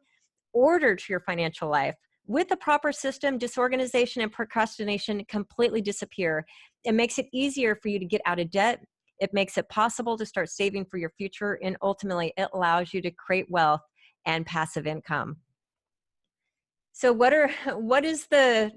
order to your financial life. With a proper system, disorganization and procrastination completely disappear. It makes it easier for you to get out of debt. It makes it possible to start saving for your future, and ultimately it allows you to create wealth and passive income. So what is the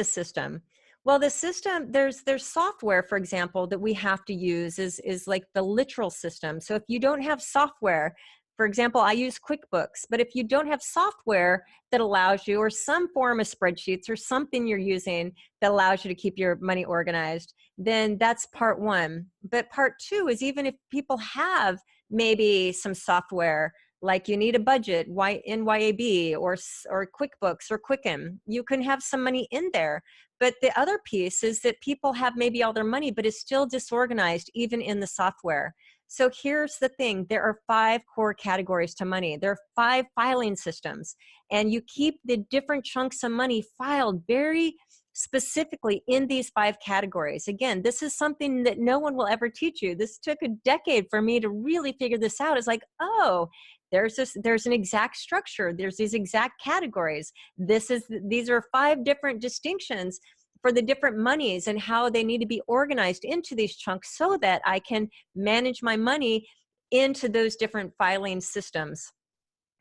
system? Well, the system, there's software, for example, that we have to use is like the literal system. So if you don't have software, for example, I use QuickBooks, but if you don't have software that allows you, or some form of spreadsheets or something you're using that allows you to keep your money organized, then that's part one. But part two is, even if people have maybe some software, like you need a budget, NYAB or QuickBooks or Quicken, you can have some money in there. But the other piece is that people have maybe all their money, but it's still disorganized even in the software. So here's the thing. There are 5 core categories to money. There are 5 filing systems, and you keep the different chunks of money filed very specifically in these 5 categories. Again, this is something that no one will ever teach you. This took a decade for me to really figure this out. It's like, oh, there's an exact structure. There's these exact categories. These are 5 different distinctions for the different monies and how they need to be organized into these chunks so that I can manage my money into those different filing systems.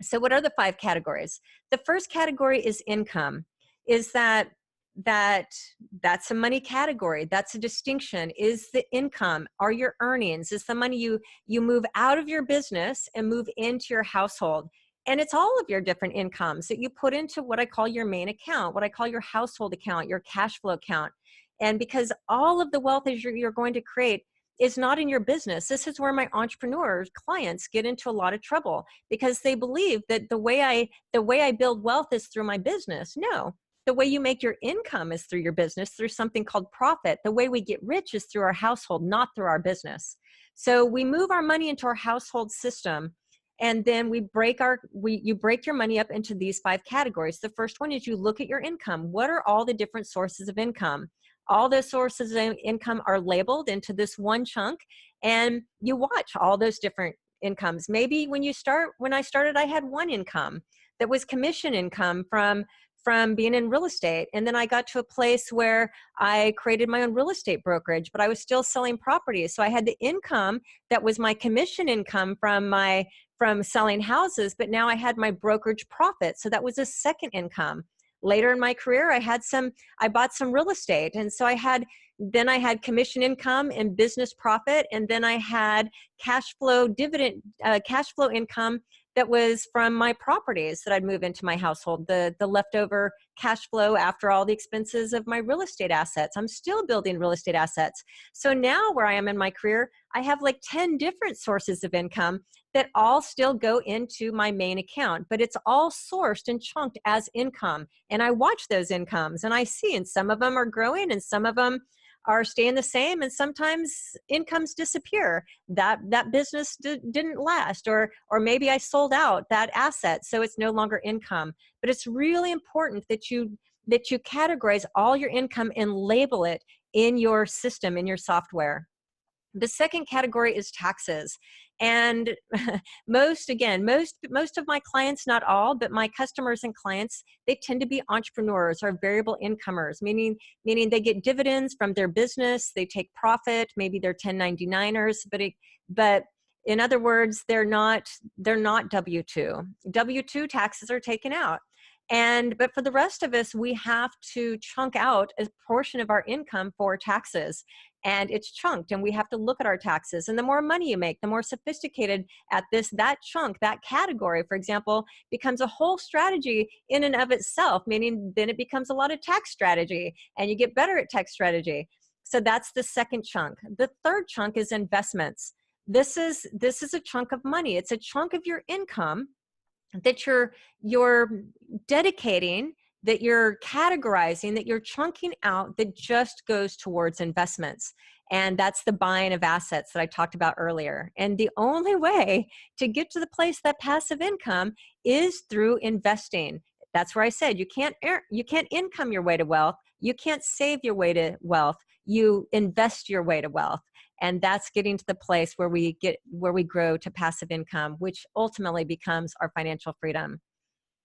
So what are the 5 categories? The first category is income. That's a money category. That's a distinction. Is the income, are your earnings, is the money you move out of your business and move into your household. And it's all of your different incomes that you put into what I call your main account, what I call your household account, your cash flow account. And because all of the wealth that you're going to create is not in your business. This is where my entrepreneur clients get into a lot of trouble, because they believe that the way I build wealth is through my business. No. The way you make your income is through your business, through something called profit. The way we get rich is through our household, not through our business. So we move our money into our household system, and then you break your money up into these 5 categories. The first one is you look at your income. What are all the different sources of income? All the sources of income are labeled into this one chunk, and you watch all those different incomes. Maybe when I started, I had one income that was commission income from being in real estate. And then I got to a place where I created my own real estate brokerage, but I was still selling properties. So I had the income that was my commission income from selling houses, but now I had my brokerage profit. So that was a second income. Later in my career, I bought some real estate. And so I had commission income and business profit. And then I had cash flow income that was from my properties that I'd move into my household, the leftover cash flow after all the expenses of my real estate assets. I'm still building real estate assets. So now where I am in my career, I have like 10 different sources of income that all still go into my main account, but it's all sourced and chunked as income. And I watch those incomes and I see, and some of them are growing and some of them are staying the same, and sometimes incomes disappear. That business didn't last, or maybe I sold out that asset, so it's no longer income. But it's really important that you categorize all your income and label it in your system, in your software. The second category is taxes. And most of my clients, not all, but my customers and clients, they tend to be entrepreneurs or variable incomers, meaning they get dividends from their business, they take profit, maybe they're 1099ers, but in other words, they're not W-2. W-2 taxes are taken out. But for the rest of us, we have to chunk out a portion of our income for taxes. And it's chunked, and we have to look at our taxes. And the more money you make, the more sophisticated at that chunk, that category, for example, becomes a whole strategy in and of itself, meaning then it becomes a lot of tax strategy, and you get better at tax strategy. So that's the second chunk. The third chunk is investments. This is a chunk of money. It's a chunk of your income that you're dedicating, that you're categorizing, that you're chunking out, that just goes towards investments. And that's the buying of assets that I talked about earlier. And the only way to get to the place that passive income is through investing. That's where I said you can't income your way to wealth. You can't save your way to wealth. You invest your way to wealth. And that's getting to the place where we grow to passive income, which ultimately becomes our financial freedom.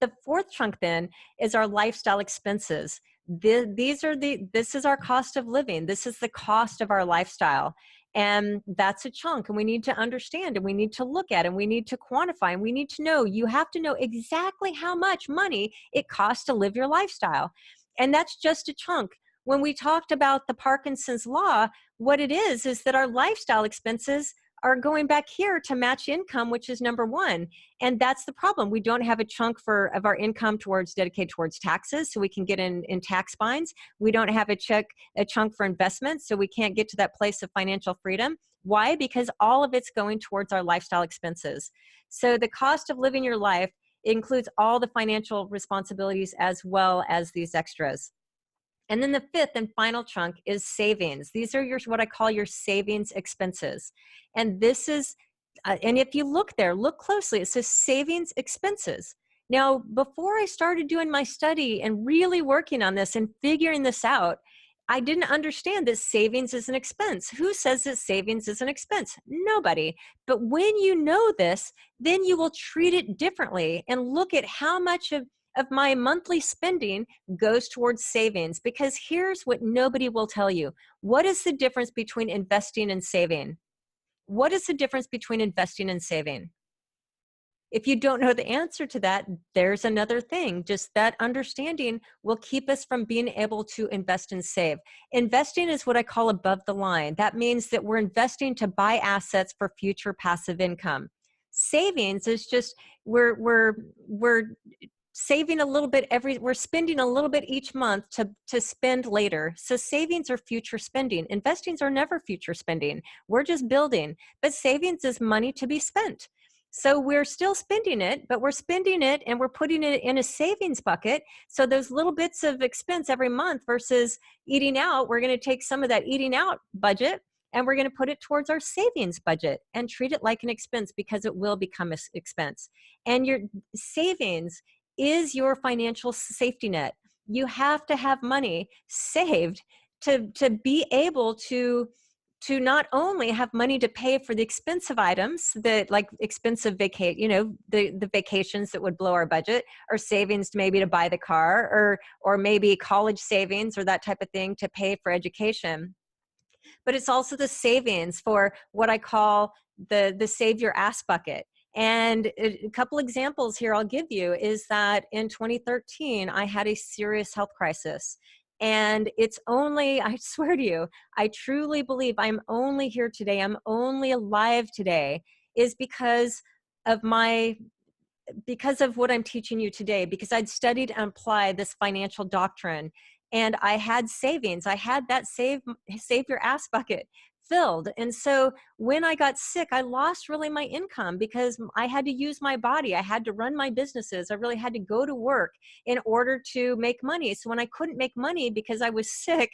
The fourth chunk then is our lifestyle expenses. This is our cost of living. This is the cost of our lifestyle. And that's a chunk, and we need to understand, and we need to look at, and we need to quantify, and we need to know. You have to know exactly how much money it costs to live your lifestyle. And that's just a chunk. When we talked about the Parkinson's law, what it is that our lifestyle expenses are going back here to match income, which is number one. And that's the problem. We don't have a chunk of our income dedicated towards taxes, so we can get in tax binds. We don't have a chunk for investments, so we can't get to that place of financial freedom. Why? Because all of it's going towards our lifestyle expenses. So the cost of living your life includes all the financial responsibilities as well as these extras. And then the fifth and final chunk is savings. These are what I call your savings expenses. And this is, and if you look closely, it says savings expenses. Now, before I started doing my study and really working on this and figuring this out, I didn't understand that savings is an expense. Who says that savings is an expense? Nobody. But when you know this, then you will treat it differently and look at how much of my monthly spending goes towards savings. Because here's what nobody will tell you. What is the difference between investing and saving? What is the difference between investing and saving? If you don't know the answer to that, there's another thing. Just that understanding will keep us from being able to invest and save. Investing is what I call above the line. That means that we're investing to buy assets for future passive income. Savings is just we're saving a little bit we're spending a little bit each month to spend later. So savings are future spending. Investings are never future spending. We're just building. But savings is money to be spent. So we're still spending it, but we're spending it and we're putting it in a savings bucket. So those little bits of expense every month versus eating out, we're going to take some of that eating out budget and we're going to put it towards our savings budget and treat it like an expense, because it will become an expense. And your savings is your financial safety net. You have to have money saved to be able to not only have money to pay for the expensive items that, like expensive the vacations that would blow our budget, or savings maybe to buy the car, or maybe college savings or that type of thing to pay for education. But it's also the savings for what I call the save your ass bucket. And a couple examples here I'll give you is that in 2013, I had a serious health crisis. And it's only, I swear to you, I truly believe I'm only here today, I'm only alive today, is of my because of what I'm teaching you today, because I'd studied and applied this financial doctrine, and I had savings. I had that save your ass bucket filled. And so when I got sick, I lost really my income because I had to use my body. I had to run my businesses. I really had to go to work in order to make money. So when I couldn't make money because I was sick,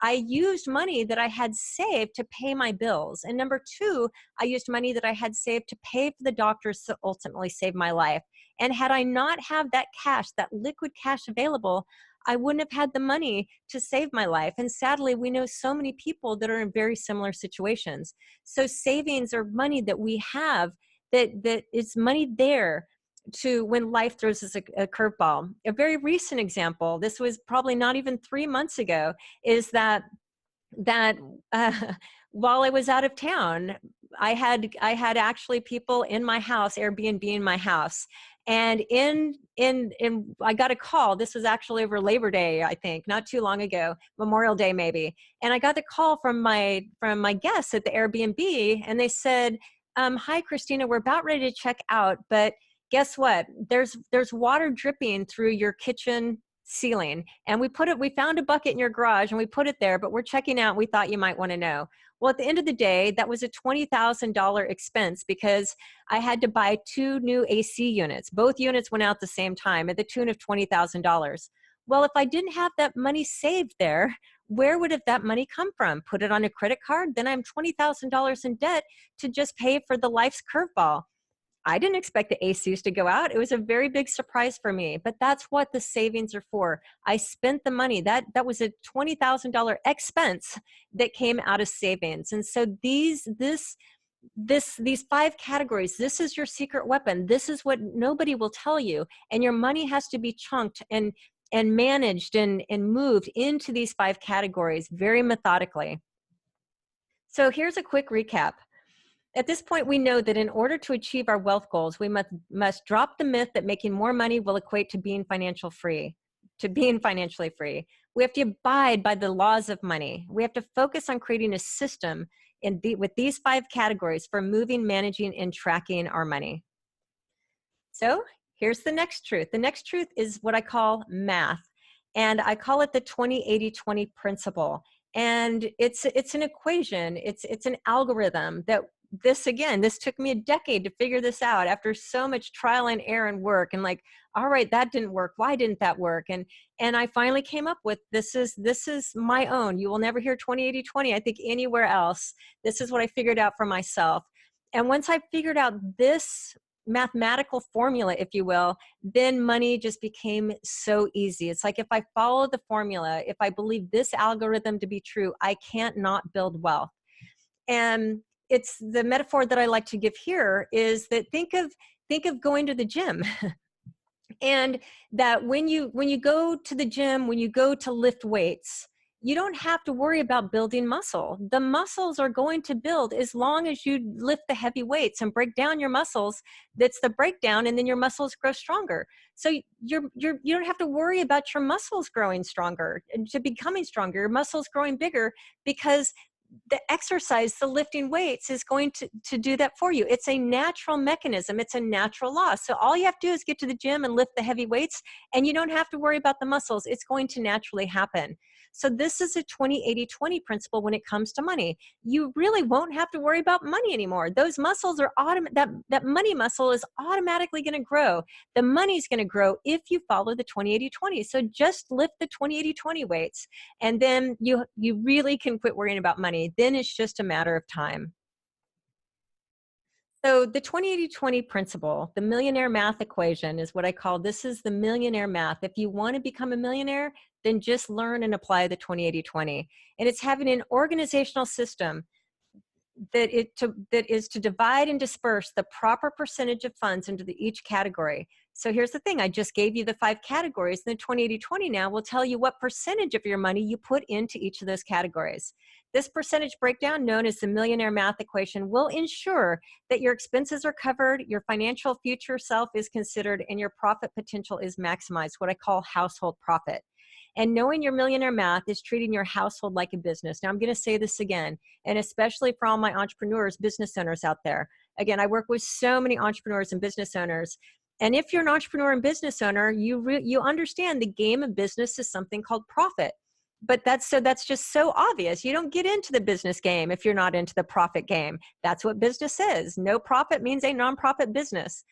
I used money that I had saved to pay my bills. And number two, I used money that I had saved to pay for the doctors to ultimately save my life. And had I not have that cash, that liquid cash available, I wouldn't have had the money to save my life. And sadly, we know so many people that are in very similar situations. So savings are money that we have that is money there to when life throws us a curveball. A very recent example, this was probably not even 3 months ago, is that uh, while I was out of town, I had actually people in my house, Airbnb in my house, and in I got a call. This was actually over Labor Day, I think, not too long ago, Memorial Day maybe, and I got the call from my guests at the Airbnb, and they said, "Hi, Christina, we're about ready to check out, but guess what? There's water dripping through your kitchen ceiling, and we found a bucket in your garage and we put it there, but we're checking out. We thought you might want to know." Well, at the end of the day, that was a $20,000 expense because I had to buy 2 new AC units. Both units went out the same time at the tune of $20,000. Well, if I didn't have that money saved there, where would have that money come from? Put it on a credit card? Then I'm $20,000 in debt to just pay for the life's curveball. I didn't expect the ACs to go out. It was a very big surprise for me, but that's what the savings are for. I spent the money. That was a $20,000 expense that came out of savings. And so these 5 categories, this is your secret weapon. This is what nobody will tell you. And your money has to be chunked and managed and moved into these 5 categories very methodically. So here's a quick recap. At this point, we know that in order to achieve our wealth goals, we must drop the myth that making more money will equate to being financially free. We have to abide by the laws of money. We have to focus on creating a system with these 5 categories for moving, managing, and tracking our money. So here's the next truth. The next truth is what I call math, and I call it the 20-80-20 principle. And it's an equation. It's an algorithm that this took me a decade to figure this out after so much trial and error and work, and like, all right, that didn't work. Why didn't that work? And I finally came up with this is my own. You will never hear 20-80-20, I think, anywhere else. This is what I figured out for myself. And once I figured out this mathematical formula, if you will, then money just became so easy. It's like if I follow the formula, if I believe this algorithm to be true, I can't not build wealth. And it's the metaphor that I like to give here is that think of going to the gym. And that when you go to the gym, when you go to lift weights, you don't have to worry about building muscle. The muscles are going to build as long as you lift the heavy weights and break down your muscles. That's the breakdown, and then your muscles grow stronger. So you don't have to worry about your muscles growing stronger and to becoming stronger. Your muscles growing bigger because the exercise, the lifting weights, is going to do that for you. It's a natural mechanism. It's a natural law. So all you have to do is get to the gym and lift the heavy weights, and you don't have to worry about the muscles. It's going to naturally happen. So this is a 20-80-20 principle when it comes to money. You really won't have to worry about money anymore. Those muscles are that money muscle is automatically going to grow. The money's going to grow if you follow the 20-80-20. So just lift the 20-80-20 weights, and then you really can quit worrying about money. Then it's just a matter of time. So the 20-80-20 principle, the millionaire math equation, is what I call, this is the millionaire math. If you want to become a millionaire, then just learn and apply the 20-80-20. And it's having an organizational system that is to divide and disperse the proper percentage of funds into each category. So here's the thing, I just gave you the 5 categories, and the 20-80-20 now will tell you what percentage of your money you put into each of those categories. This percentage breakdown, known as the millionaire math equation, will ensure that your expenses are covered, your financial future self is considered, and your profit potential is maximized, what I call household profit. And knowing your millionaire math is treating your household like a business. Now, I'm going to say this again, and especially for all my entrepreneurs, business owners out there. Again, I work with so many entrepreneurs and business owners. And if you're an entrepreneur and business owner, you understand the game of business is something called profit. But that's just so obvious. You don't get into the business game if you're not into the profit game. That's what business is. No profit means a nonprofit business.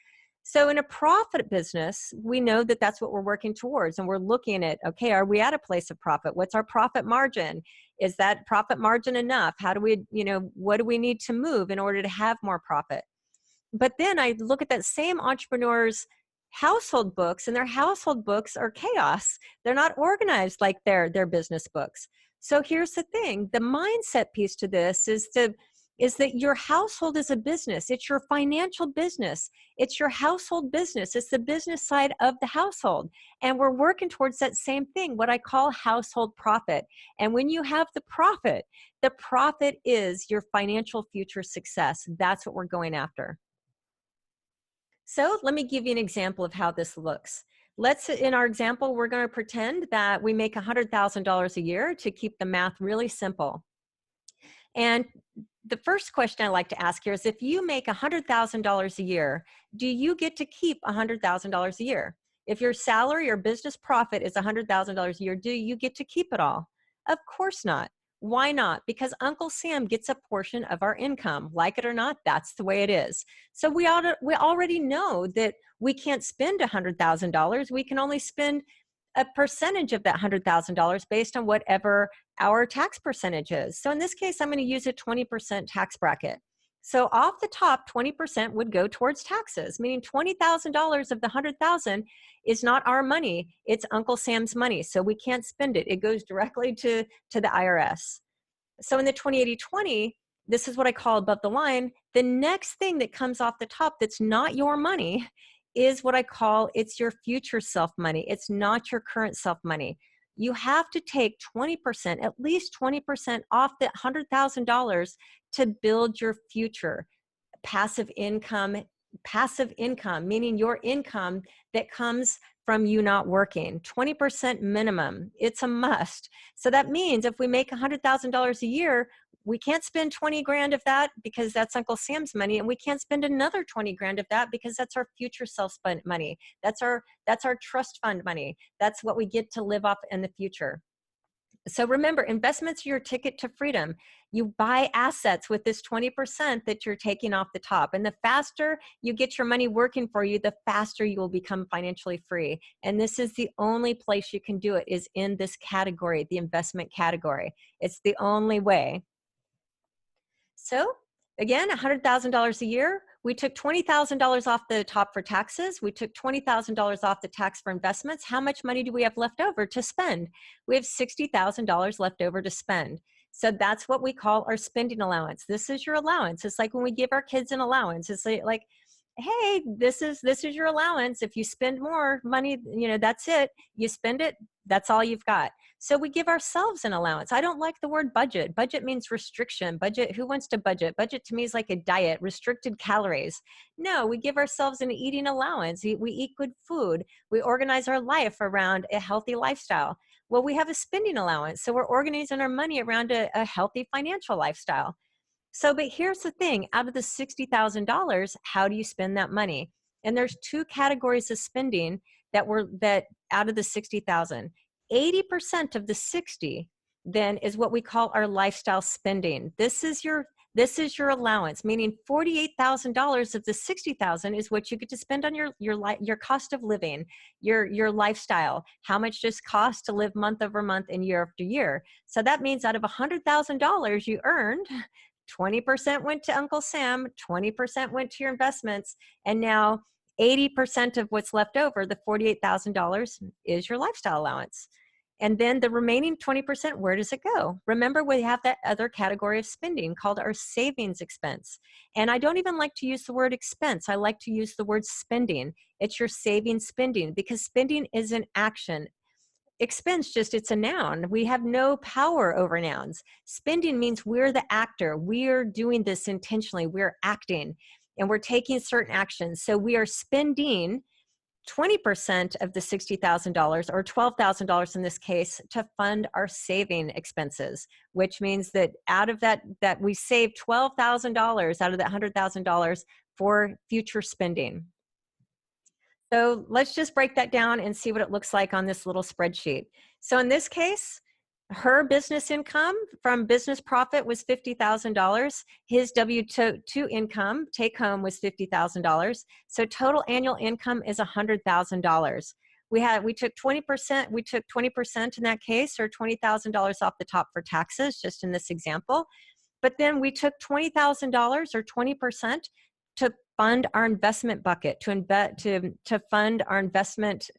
So in a profit business, we know that that's what we're working towards. And we're looking at, okay, are we at a place of profit? What's our profit margin? Is that profit margin enough? How do we, what do we need to move in order to have more profit? But then I look at that same entrepreneur's household books, and their household books are chaos. They're not organized like their business books. So here's the thing. The mindset piece to this is that your household is a business. It's your financial business. It's your household business. It's the business side of the household. And we're working towards that same thing, what I call household profit. And when you have the profit is your financial future success. That's what we're going after. So let me give you an example of how this looks. In our example, we're going to pretend that we make $100,000 a year to keep the math really simple. And the first question I like to ask here is, if you make $100,000 a year, do you get to keep $100,000 a year? If your salary or business profit is $100,000 a year, do you get to keep it all? Of course not. Why not? Because Uncle Sam gets a portion of our income. Like it or not, that's the way it is. So we already know that we can't spend $100,000. We can only spend a percentage of that $100,000 based on whatever our tax percentage is. So in this case, I'm going to use a 20% tax bracket. So off the top, 20% would go towards taxes, meaning $20,000 of the $100,000 is not our money. It's Uncle Sam's money. So we can't spend it. It goes directly to the IRS. So in the 20-80-20, this is what I call above the line. The next thing that comes off the top that's not your money is what I call, it's your future self money. It's not your current self money. You have to take 20%, at least 20% off the $100,000 to build your future. Passive income, meaning your income that comes from you not working. 20% minimum. It's a must. So that means if we make $100,000 a year, we can't spend 20 grand of that because that's Uncle Sam's money, and we can't spend another 20 grand of that because that's our future self-spent money. That's our trust fund money. That's what we get to live off in the future. So remember, investments are your ticket to freedom. You buy assets with this 20% that you're taking off the top. And the faster you get your money working for you, the faster you will become financially free. And this is the only place you can do it, is in this category, the investment category. It's the only way. So again, $100,000 a year. We took $20,000 off the top for taxes. We took $20,000 off the tax for investments. How much money do we have left over to spend? We have $60,000 left over to spend. So that's what we call our spending allowance. This is your allowance. It's like when we give our kids an allowance. It's like, hey, this is your allowance. If you spend more money, that's it. You spend it, that's all you've got. So we give ourselves an allowance. I don't like the word budget. Budget means restriction. Budget, who wants to budget? Budget to me is like a diet, restricted calories. No, we give ourselves an eating allowance. We eat good food. We organize our life around a healthy lifestyle. Well, we have a spending allowance. So we're organizing our money around a healthy financial lifestyle. So, but here's the thing, out of the $60,000, how do you spend that money? And there's two categories of spending that out of the 60,000. 80% of the 60 then is what we call our lifestyle spending. This is your allowance, meaning $48,000 of the 60,000 is what you get to spend on your cost of living, your lifestyle. How much does it cost to live month over month and year after year? So that means out of $100,000 you earned, 20% went to Uncle Sam, 20% went to your investments, and now 80% of what's left over, the $48,000, is your lifestyle allowance. And then the remaining 20%, where does it go? Remember, we have that other category of spending called our savings expense. And I don't even like to use the word expense. I like to use the word spending. It's your savings spending, because spending is an action. expense, just it's a noun. We have no power over nouns. Spending means we're the actor. We're doing this intentionally. We're acting and we're taking certain actions. So we are spending 20% of the $60,000 or $12,000 in this case to fund our saving expenses, which means that out of that we save $12,000 out of that $100,000 for future spending. So let's just break that down and see what it looks like on this little spreadsheet. So in this case, her business income from business profit was $50,000. His W-2 income take home was $50,000. So total annual income is $100,000. We took 20% in that case, or $20,000 off the top for taxes, just in this example. But then we took $20,000 or 20% to fund our investment bucket, to fund our investment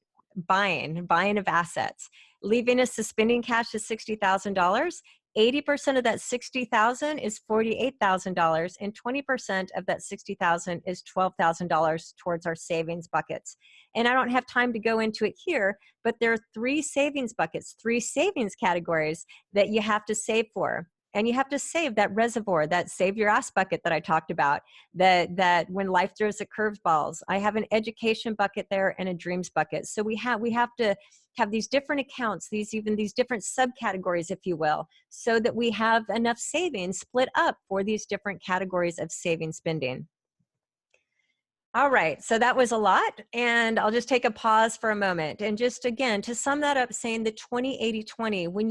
buying of assets, leaving us the spending cash is $60,000. 80% of that $60,000 is $48,000, and 20% of that $60,000 is $12,000 towards our savings buckets. And I don't have time to go into it here, but there are 3 savings buckets, 3 savings categories that you have to save for. And you have to save that reservoir, that save your ass bucket that I talked about, that when life throws the curveballs. I have an education bucket there and a dreams bucket. So we have to have these different accounts, these different subcategories, if you will, so that we have enough savings split up for these different categories of saving spending. All right, so that was a lot, and I'll just take a pause for a moment. And just again, to sum that up, saying the 20-80-20, when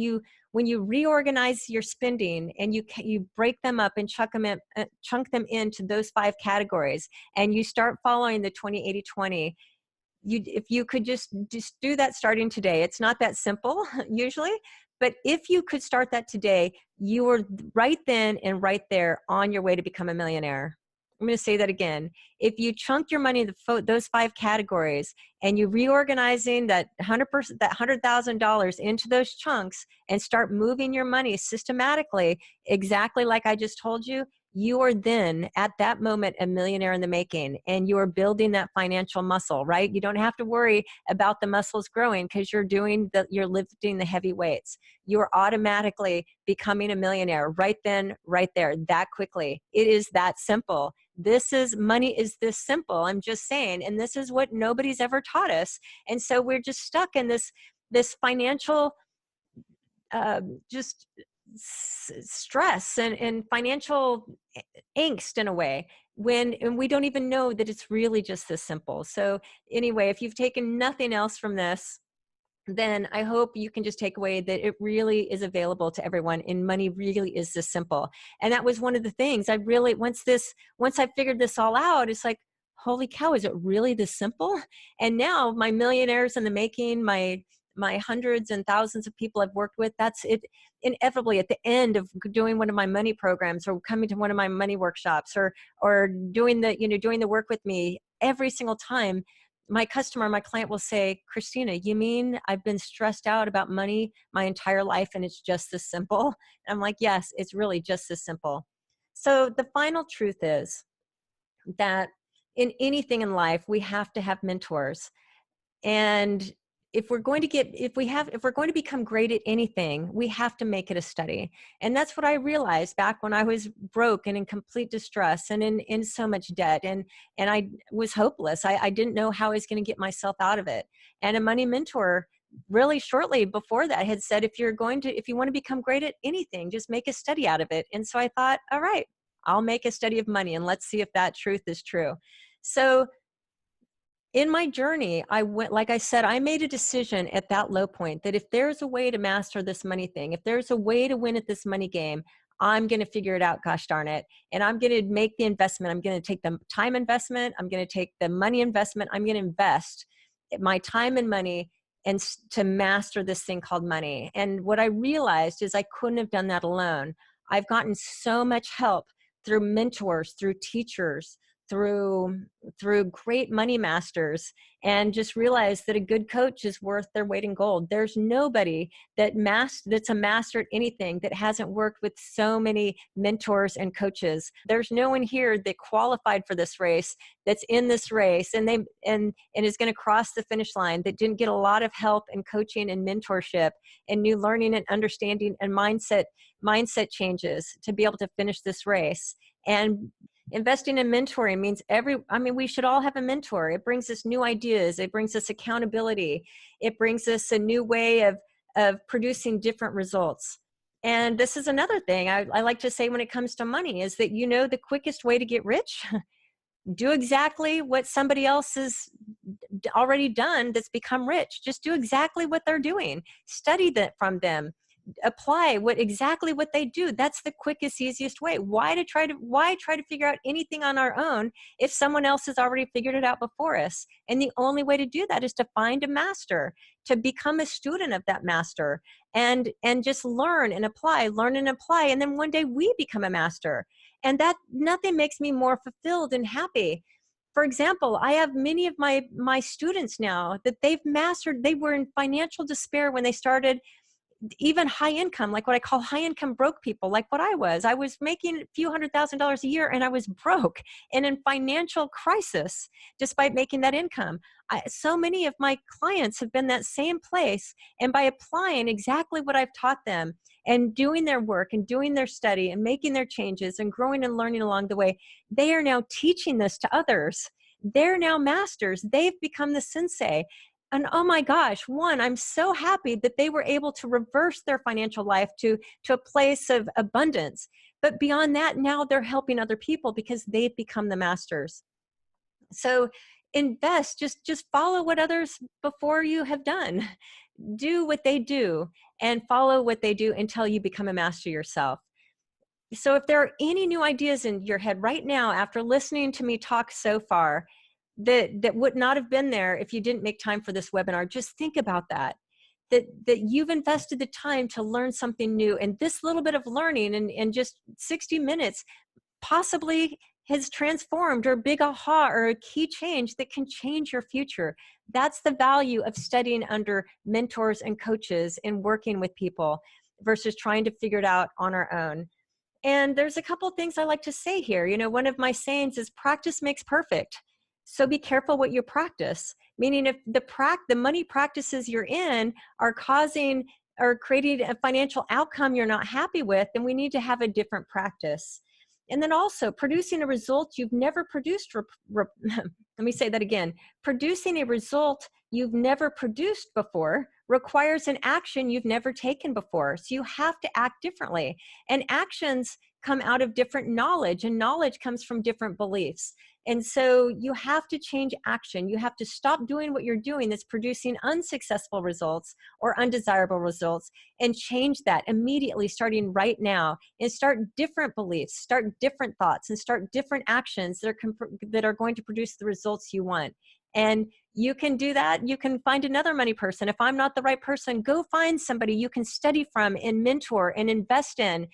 you reorganize your spending and you break them up and chunk them into those 5 categories, and you start following the 20-80-20, if you could just do that starting today. It's not that simple usually, but if you could start that today, you are right then and right there on your way to become a millionaire. I'm going to say that again. If you chunk your money into those 5 categories and you're reorganizing that $100,000 into those chunks and start moving your money systematically, exactly like I just told you, you are then at that moment a millionaire in the making, and you are building that financial muscle, right? You don't have to worry about the muscles growing because you're lifting the heavy weights. You're automatically becoming a millionaire right then, right there, that quickly. It is that simple. Money is this simple. I'm just saying, and this is what nobody's ever taught us. And so we're just stuck in this financial just stress and financial angst in a way, and we don't even know that it's really just this simple. So anyway, if you've taken nothing else from this, then I hope you can just take away that it really is available to everyone, and money really is this simple. And that was one of the things once I figured this all out, it's like, holy cow, is it really this simple? And now my millionaires in the making, my hundreds and thousands of people I've worked with, that's it. Inevitably at the end of doing one of my money programs or coming to one of my money workshops or doing the work with me, every single time my client will say, Christina, you mean I've been stressed out about money my entire life and it's just this simple? And I'm like, yes, it's really just this simple. So the final truth is that in anything in life, we have to have mentors. And if we're going to become great at anything, we have to make it a study. And that's what I realized back when I was broke and in complete distress and in so much debt. And I was hopeless. I didn't know how I was going to get myself out of it. And a money mentor really shortly before that had said, if you want to become great at anything, just make a study out of it. And so I thought, all right, I'll make a study of money and let's see if that truth is true. So in my journey, like I said, I made a decision at that low point that if there's a way to master this money thing, if there's a way to win at this money game, I'm going to figure it out, gosh darn it. And I'm going to make the investment. I'm going to take the time investment. I'm going to take the money investment. I'm going to invest my time and money and to master this thing called money. And what I realized is I couldn't have done that alone. I've gotten so much help through mentors, through teachers, through great money masters, and just realize that a good coach is worth their weight in gold. There's nobody that's a master at anything that hasn't worked with so many mentors and coaches. There's no one here that qualified for this race, that's in this race, and is going to cross the finish line, that didn't get a lot of help and coaching and mentorship and new learning and understanding and mindset changes to be able to finish this race. And investing in mentoring means we should all have a mentor. It brings us new ideas. It brings us accountability. It brings us a new way of producing different results. And this is another thing I like to say when it comes to money is that, the quickest way to get rich, do exactly what somebody else has already done that's become rich. Just do exactly what they're doing. Study that from them. Apply exactly what they do. That's the quickest, easiest way. Why try to figure out anything on our own if someone else has already figured it out before us? And the only way to do that is to find a master, to become a student of that master, and just learn and apply. And then one day we become a master. And that nothing makes me more fulfilled and happy. For example, I have many of my students now that they've mastered. They were in financial despair when they started, even high income, like what I call high income broke people, like what I was making a few $100,000 a year and I was broke and in financial crisis despite making that income. So many of my clients have been that same place, and by applying exactly what I've taught them and doing their work and doing their study and making their changes and growing and learning along the way, they are now teaching this to others. They're now masters. They've become the sensei. And oh my gosh, I'm so happy that they were able to reverse their financial life to a place of abundance. But beyond that, now they're helping other people because they've become the masters. So invest, just follow what others before you have done. Do what they do and follow what they do until you become a master yourself. So if there are any new ideas in your head right now after listening to me talk so far, that would not have been there if you didn't make time for this webinar, just think about that you've invested the time to learn something new, and this little bit of learning in just 60 minutes possibly has transformed, or a big aha or a key change that can change your future. That's the value of studying under mentors and coaches and working with people versus trying to figure it out on our own. And there's a couple things I like to say here. One of my sayings is practice makes perfect. So be careful what you practice. Meaning if the money practices you're in are creating a financial outcome you're not happy with, then we need to have a different practice. And then also producing a result you've never produced. Let me say that again. Producing a result you've never produced before requires an action you've never taken before. So you have to act differently. And actions come out of different knowledge, and knowledge comes from different beliefs. And so you have to change action. You have to stop doing what you're doing that's producing unsuccessful results or undesirable results, and change that immediately, starting right now, and start different beliefs, start different thoughts, and start different actions that are going to produce the results you want. And you can do that. You can find another money person. If I'm not the right person, go find somebody you can study from and mentor and invest in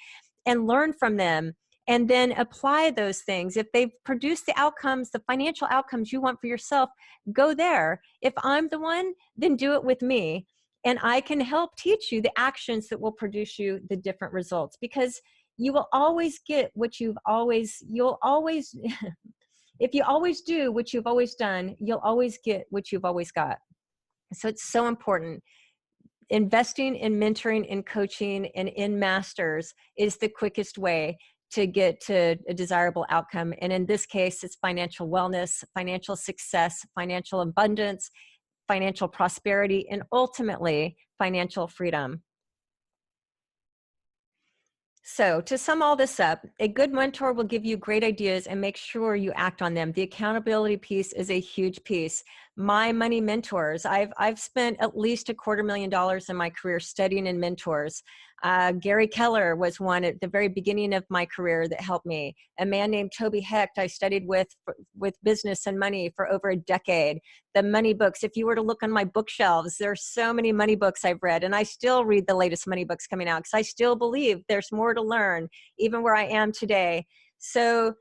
and learn from them, and then apply those things. If they've produced the outcomes, the financial outcomes you want for yourself, go there. If I'm the one, then do it with me. And I can help teach you the actions that will produce you the different results, because you will always get what you'll always, if you always do what you've always done, you'll always get what you've always got. So it's so important. Investing in mentoring and coaching and in masters is the quickest way to get to a desirable outcome. And in this case, it's financial wellness, financial success, financial abundance, financial prosperity, and ultimately financial freedom. So to sum all this up, a good mentor will give you great ideas and make sure you act on them. The accountability piece is a huge piece. My money mentors, I've spent at least $250,000 in my career studying in mentors. Gary Keller was one at the very beginning of my career that helped me. A man named Toby Hecht I studied with business and money for over a decade. The money books, if you were to look on my bookshelves, there are so many money books I've read, and I still read the latest money books coming out because I still believe there's more to learn, even where I am today. So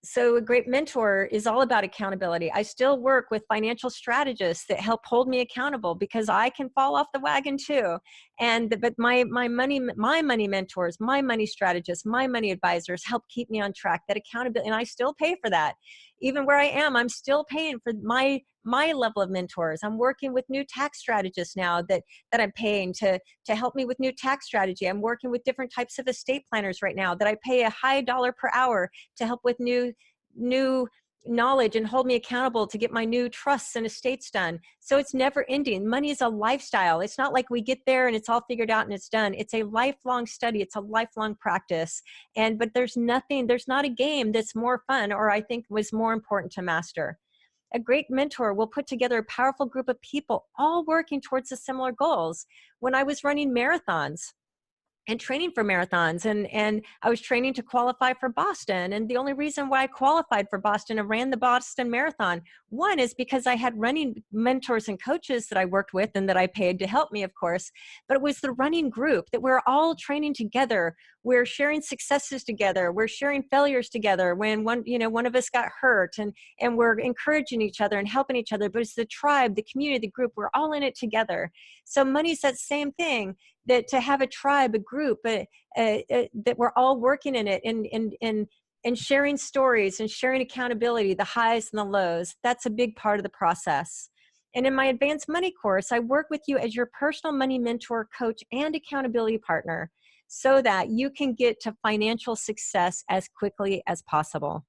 So a great mentor is all about accountability. I still work with financial strategists that help hold me accountable because I can fall off the wagon too. But my money mentors, my money strategists, my money advisors help keep me on track. That accountability, and I still pay for that. Even where I am, I'm still paying for my level of mentors. I'm working with new tax strategists now that I'm paying to help me with new tax strategy. I'm working with different types of estate planners right now that I pay a high dollar per hour to help with new knowledge and hold me accountable to get my new trusts and estates done. So it's never ending. Money is a lifestyle. It's not like we get there and it's all figured out and it's done. It's a lifelong study. It's a lifelong practice. But there's not a game that's more fun or I think was more important to master. A great mentor will put together a powerful group of people all working towards the similar goals. When I was running marathons, and training for marathons, and I was training to qualify for Boston. And the only reason why I qualified for Boston and ran the Boston Marathon, one is because I had running mentors and coaches that I worked with and that I paid to help me, of course, but it was the running group that we're all training together. We're sharing successes together. We're sharing failures together when one of us got hurt, and we're encouraging each other and helping each other. But it's the tribe, the community, the group, we're all in it together. So money's that same thing, that to have a tribe, a group, that we're all working in it and sharing stories and sharing accountability, the highs and the lows. That's a big part of the process. And in my advanced money course, I work with you as your personal money mentor, coach, and accountability partner so that you can get to financial success as quickly as possible.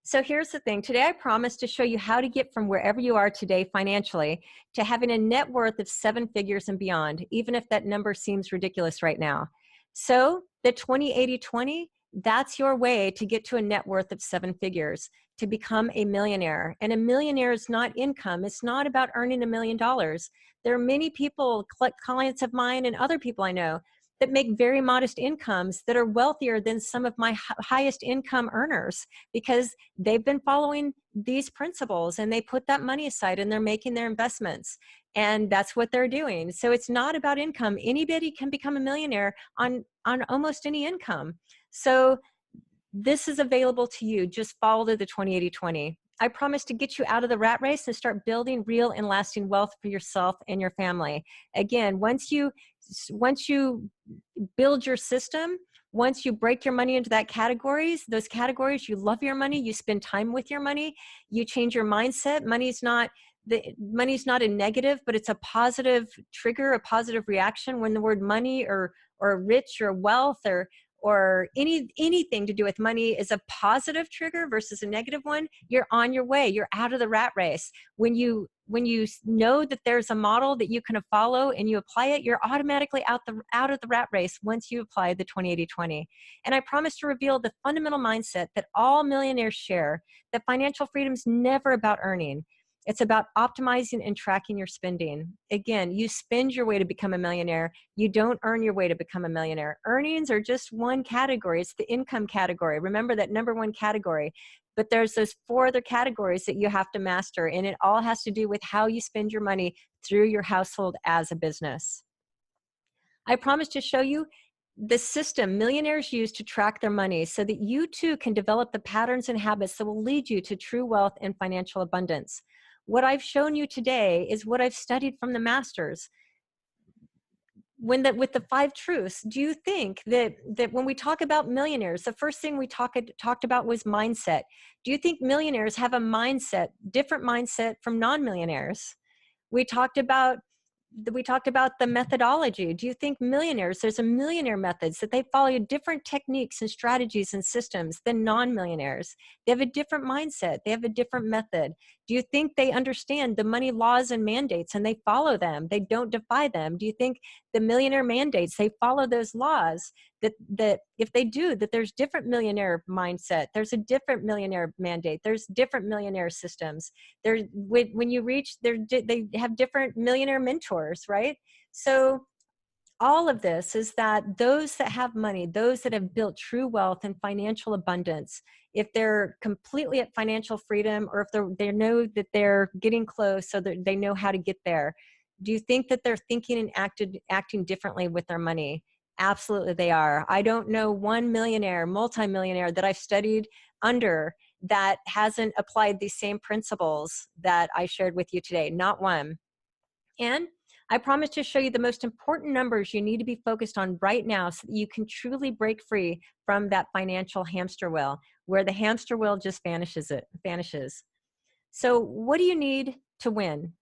So here's the thing. Today, I promise to show you how to get from wherever you are today financially to having a net worth of 7 figures and beyond, even if that number seems ridiculous right now. So the 20-80-20, that's your way to get to a net worth of 7 figures, to become a millionaire. And a millionaire is not income. It's not about earning $1 million. There are many people, clients of mine and other people I know, that make very modest incomes that are wealthier than some of my highest income earners because they've been following these principles and they put that money aside and they're making their investments. And that's what they're doing. So it's not about income. Anybody can become a millionaire on almost any income. So this is available to you. Just follow the 20-80-20. I promise to get you out of the rat race and start building real and lasting wealth for yourself and your family. Again, once you build your system, once you break your money into those categories, you love your money, you spend time with your money, you change your mindset. Money's not a negative, but it's a positive trigger, a positive reaction when the word money or rich or wealth or anything to do with money is a positive trigger versus a negative one, you're on your way. You're out of the rat race. When you know that there's a model that you can follow and you apply it, you're automatically out of the rat race once you apply the 20-80-20. And I promise to reveal the fundamental mindset that all millionaires share, that financial freedom is never about earning. It's about optimizing and tracking your spending. Again, you spend your way to become a millionaire. You don't earn your way to become a millionaire. Earnings are just one category. It's the income category. Remember that number one category. But there's those 4 other categories that you have to master. And it all has to do with how you spend your money through your household as a business. I promise to show you the system millionaires use to track their money so that you too can develop the patterns and habits that will lead you to true wealth and financial abundance. What I've shown you today is what I've studied from the masters. With the 5 truths, do you think that when we talk about millionaires, the first thing we talked about was mindset? Do you think millionaires have a different mindset from non-millionaires? We talked about the methodology. Do you think there's a millionaire methods that they follow different techniques and strategies and systems than non-millionaires? They have a different mindset. They have a different method. Do you think they understand the money laws and mandates and they follow them? They don't defy them. Do you think the millionaire mandates, they follow those laws? That if they do, that there's different millionaire mindset, there's a different millionaire mandate, there's different millionaire systems. When you reach, they have different millionaire mentors, right? So all of this is that those that have money, those that have built true wealth and financial abundance, if they're completely at financial freedom, or if they know that they're getting close so that they know how to get there, do you think that they're thinking and acting differently with their money? Absolutely they are. I don't know one millionaire, multimillionaire that I've studied under that hasn't applied these same principles that I shared with you today. Not one. And I promise to show you the most important numbers you need to be focused on right now so that you can truly break free from that financial hamster wheel, where the hamster wheel just vanishes. So what do you need to win?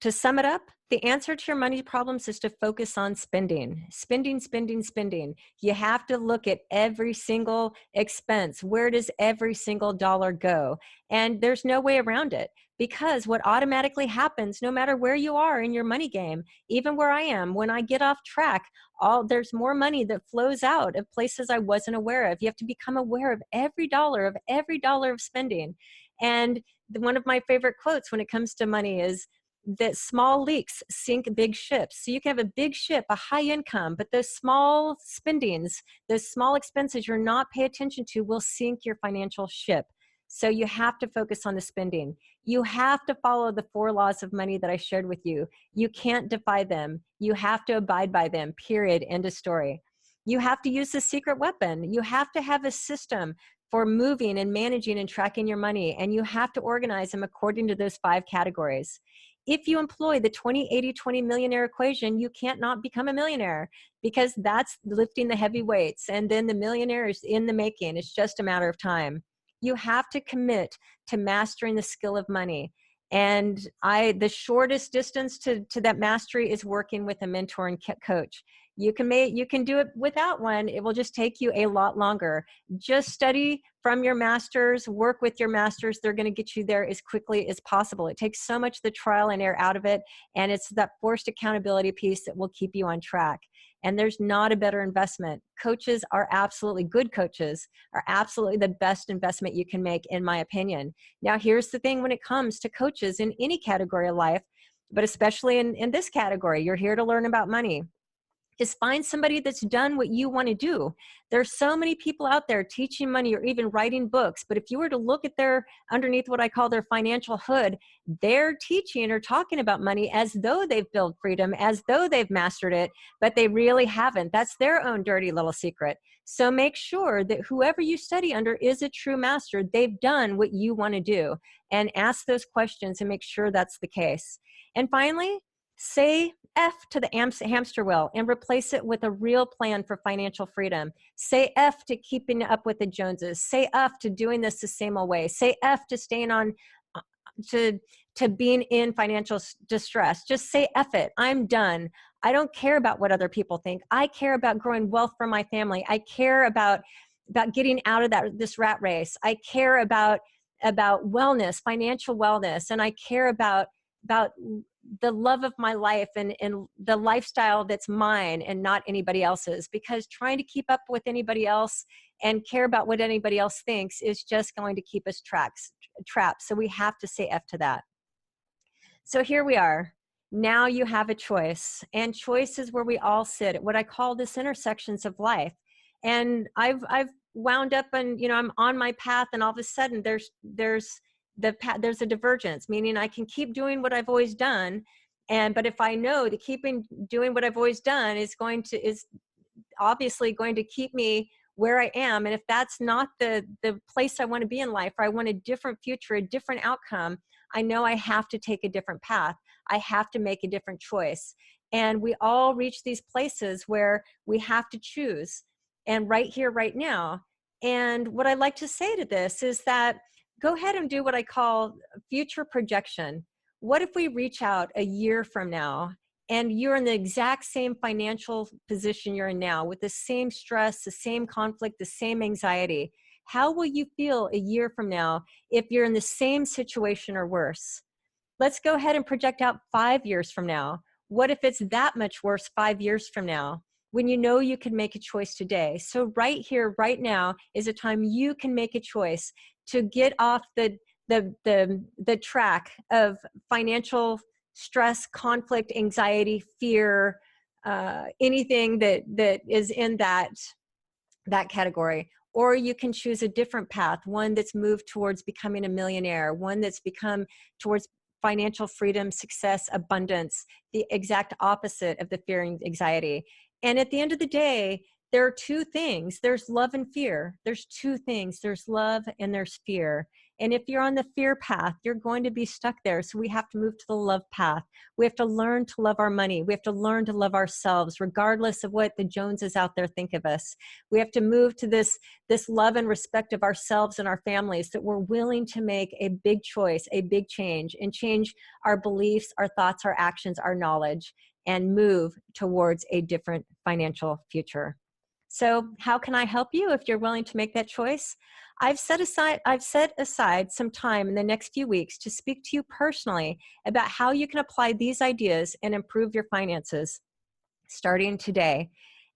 To sum it up, the answer to your money problems is to focus on spending. Spending, spending, spending. You have to look at every single expense. Where does every single dollar go? And there's no way around it, because what automatically happens, no matter where you are in your money game, even where I am, when I get off track, there's more money that flows out of places I wasn't aware of. You have to become aware of every dollar of spending. And one of my favorite quotes when it comes to money is that small leaks sink big ships. So you can have a big ship, a high income, but those small spendings, those small expenses you're not paying attention to will sink your financial ship. So you have to focus on the spending. You have to follow the 4 laws of money that I shared with you. You can't defy them. You have to abide by them, period, end of story. You have to use the secret weapon. You have to have a system for moving and managing and tracking your money, and you have to organize them according to those 5 categories. If you employ the 20-80-20 millionaire equation, you can't not become a millionaire, because that's lifting the heavy weights, and then the millionaire is in the making. It's just a matter of time. You have to commit to mastering the skill of money. And the shortest distance to that mastery is working with a mentor and coach. You can do it without one. It will just take you a lot longer. Just study from your masters, work with your masters. They're going to get you there as quickly as possible. It takes so much the trial and error out of it, and it's that forced accountability piece that will keep you on track. And there's not a better investment. Coaches are absolutely, good coaches are absolutely the best investment you can make, in my opinion. Now, here's the thing when it comes to coaches in any category of life, but especially in this category, you're here to learn about money, is find somebody that's done what you want to do. There's so many people out there teaching money or even writing books, but if you were to look at underneath what I call their financial hood, they're teaching or talking about money as though they've built freedom, as though they've mastered it, but they really haven't. That's their own dirty little secret. So make sure that whoever you study under is a true master. They've done what you want to do, and ask those questions and make sure that's the case. And finally, say F to the hamster wheel and replace it with a real plan for financial freedom. Say F to keeping up with the Joneses. Say F to doing this the same old way. Say F to staying on, to being in financial distress. Just say F it. I'm done. I don't care about what other people think. I care about growing wealth for my family. I care about getting out of this rat race. I care about wellness, financial wellness, and I care about the love of my life and the lifestyle that's mine and not anybody else's, because trying to keep up with anybody else and care about what anybody else thinks is just going to keep us trapped. So we have to say F to that. So here we are. Now you have a choice, and choice is where we all sit at what I call this intersections of life. And I've wound up and, I'm on my path, and all of a sudden there's a divergence, meaning I can keep doing what I've always done. But if I know that doing what I've always done is obviously going to keep me where I am, and if that's not the place I want to be in life, or I want a different future, a different outcome, I know I have to take a different path. I have to make a different choice. And we all reach these places where we have to choose, and right here, right now. And what I like to say to this is that go ahead and do what I call future projection. What if we reach out a year from now and you're in the exact same financial position you're in now, with the same stress, the same conflict, the same anxiety? How will you feel a year from now if you're in the same situation or worse? Let's go ahead and project out 5 years from now. What if it's that much worse 5 years from now, when you know you can make a choice today? So right here, right now is a time you can make a choice to get off the track of financial stress, conflict, anxiety, fear, anything that is in that category. Or you can choose a different path, one that's moved towards becoming a millionaire, one that's become towards financial freedom, success, abundance, the exact opposite of the fear and anxiety. And at the end of the day, there are two things. There's love and fear. There's two things. There's love and there's fear. And if you're on the fear path, you're going to be stuck there. So we have to move to the love path. We have to learn to love our money. We have to learn to love ourselves, regardless of what the Joneses out there think of us. We have to move to this love and respect of ourselves and our families, that we're willing to make a big choice, a big change, and change our beliefs, our thoughts, our actions, our knowledge, and move towards a different financial future. So how can I help you if you're willing to make that choice? I've set aside some time in the next few weeks to speak to you personally about how you can apply these ideas and improve your finances starting today.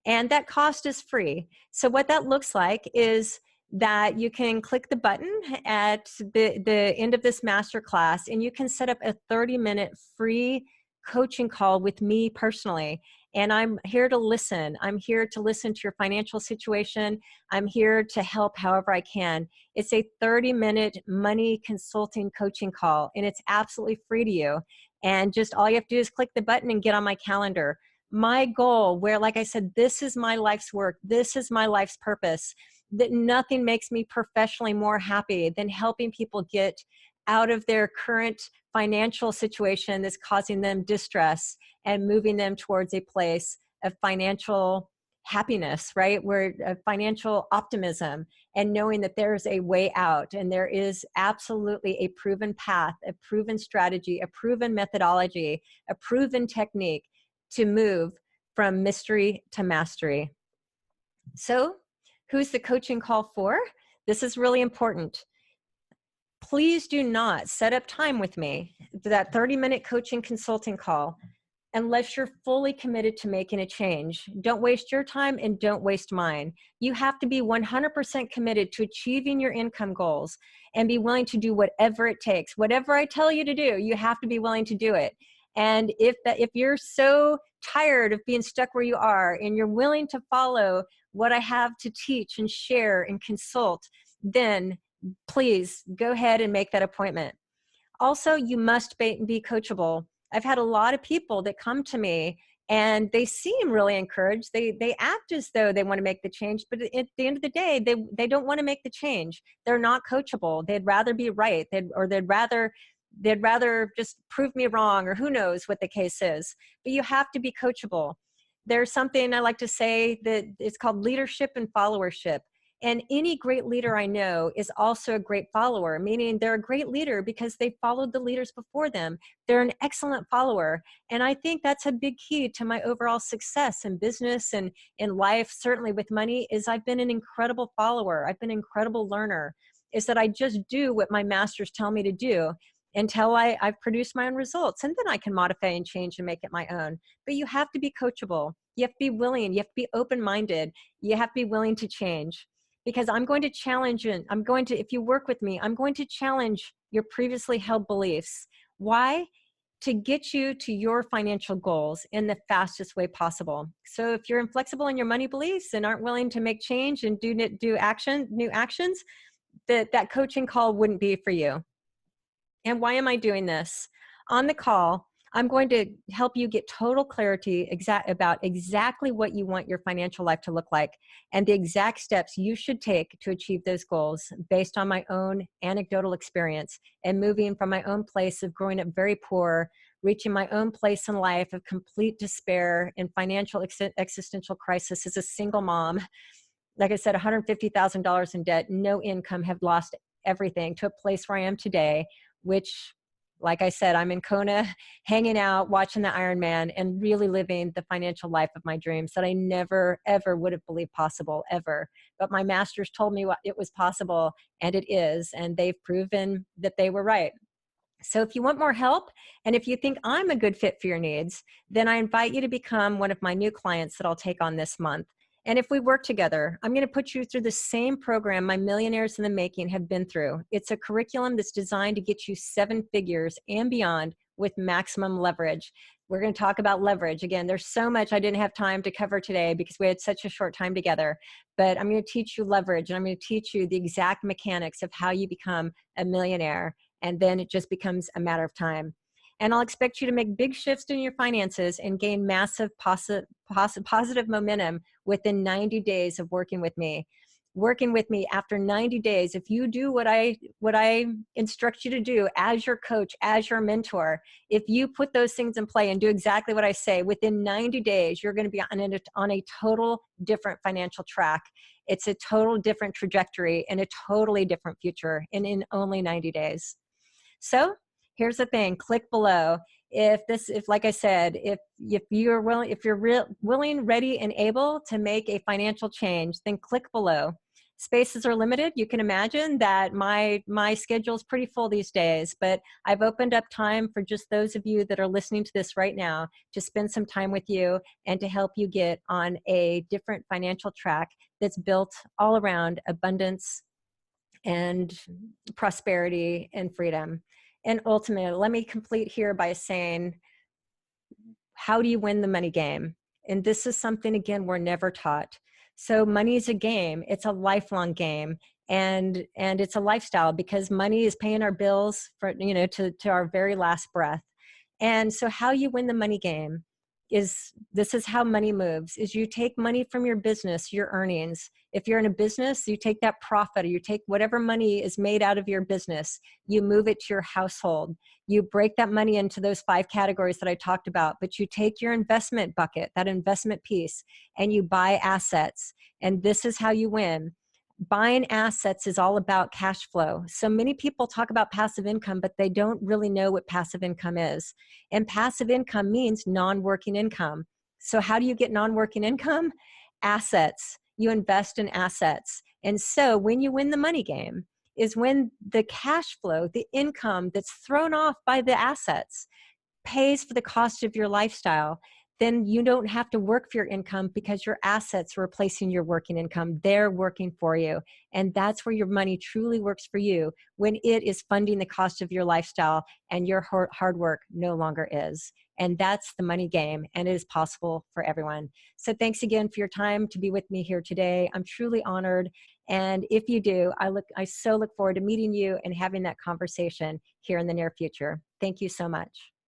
And that cost is free. So what that looks like is that you can click the button at the end of this masterclass, and you can set up a 30-minute free coaching call with me personally. And I'm here to listen. I'm here to listen to your financial situation. I'm here to help however I can. It's a 30-minute money consulting coaching call, and it's absolutely free to you. And just all you have to do is click the button and get on my calendar. My goal, where, like I said, this is my life's work, this is my life's purpose, that nothing makes me professionally more happy than helping people get out of their current financial situation that's causing them distress and moving them towards a place of financial happiness, right? Where financial optimism, and knowing that there's a way out, and there is absolutely a proven path, a proven strategy, a proven methodology, a proven technique to move from mystery to mastery. So, who's the coaching call for? This is really important. Please do not set up time with me, that 30-minute coaching consulting call, unless you're fully committed to making a change. Don't waste your time and don't waste mine. You have to be 100% committed to achieving your income goals and be willing to do whatever it takes. Whatever I tell you to do, you have to be willing to do it. And if you're so tired of being stuck where you are and you're willing to follow what I have to teach and share and consult, then please go ahead and make that appointment. Also, you must be coachable. I've had a lot of people that come to me and they seem really encouraged. They act as though they want to make the change, but at the end of the day, they don't want to make the change. They're not coachable. They'd rather be right. They'd rather just prove me wrong, or who knows what the case is. But you have to be coachable. There's something I like to say that it's called leadership and followership. And any great leader I know is also a great follower, meaning they're a great leader because they followed the leaders before them. They're an excellent follower. And I think that's a big key to my overall success in business and in life, certainly with money, is I've been an incredible follower. I've been an incredible learner, is that I just do what my masters tell me to do until I've produced my own results. And then I can modify and change and make it my own. But you have to be coachable. You have to be willing. You have to be open-minded. You have to be willing to change. Because I'm going to challenge you. If you work with me, I'm going to challenge your previously held beliefs. Why? To get you to your financial goals in the fastest way possible. So if you're inflexible in your money beliefs and aren't willing to make change and do new actions, that coaching call wouldn't be for you. And why am I doing this? On the call, I'm going to help you get total clarity about exactly what you want your financial life to look like, and the exact steps you should take to achieve those goals based on my own anecdotal experience and moving from my own place of growing up very poor, reaching my own place in life of complete despair and financial existential crisis as a single mom. Like I said, $150,000 in debt, no income, have lost everything, to a place where I am today, which, like I said, I'm in Kona, hanging out, watching the Ironman, and really living the financial life of my dreams that I never, ever would have believed possible, ever. But my masters told me it was possible, and it is, and they've proven that they were right. So if you want more help, and if you think I'm a good fit for your needs, then I invite you to become one of my new clients that I'll take on this month. And if we work together, I'm going to put you through the same program my millionaires in the making have been through. It's a curriculum that's designed to get you 7 figures and beyond with maximum leverage. We're going to talk about leverage. Again, there's so much I didn't have time to cover today because we had such a short time together. But I'm going to teach you leverage, and I'm going to teach you the exact mechanics of how you become a millionaire. And then it just becomes a matter of time. And I'll expect you to make big shifts in your finances and gain massive positive momentum within 90 days of working with me. Working with me after 90 days, if you do what I instruct you to do as your coach, as your mentor, if you put those things in play and do exactly what I say, within 90 days, you're going to be on a total different financial track. It's a total different trajectory and a totally different future in only 90 days. So here's the thing, click below. If like I said, if you're willing, ready, and able to make a financial change, then click below. Spaces are limited. You can imagine that my schedule is pretty full these days, but I've opened up time for just those of you that are listening to this right now to spend some time with you and to help you get on a different financial track that's built all around abundance and prosperity and freedom. And ultimately, let me complete here by saying, how do you win the money game? And this is something, again, we're never taught. So money is a game. It's a lifelong game. And it's a lifestyle, because money is paying our bills for, to our very last breath. And so how you win the money game is, this is how money moves, is you take money from your business, your earnings. If you're in a business, you take that profit, or you take whatever money is made out of your business, you move it to your household. You break that money into those 5 categories that I talked about, but you take your investment bucket, that investment piece, and you buy assets. And this is how you win. Buying assets is all about cash flow. So many people talk about passive income, but they don't really know what passive income is. And passive income means non-working income. So how do you get non-working income? Assets. You invest in assets. And so when you win the money game is when the cash flow, the income that's thrown off by the assets, pays for the cost of your lifestyle. Then you don't have to work for your income, because your assets are replacing your working income. They're working for you. And that's where your money truly works for you, when it is funding the cost of your lifestyle and your hard work no longer is. And that's the money game, and it is possible for everyone. So thanks again for your time to be with me here today. I'm truly honored. And if you do, I so look forward to meeting you and having that conversation here in the near future. Thank you so much.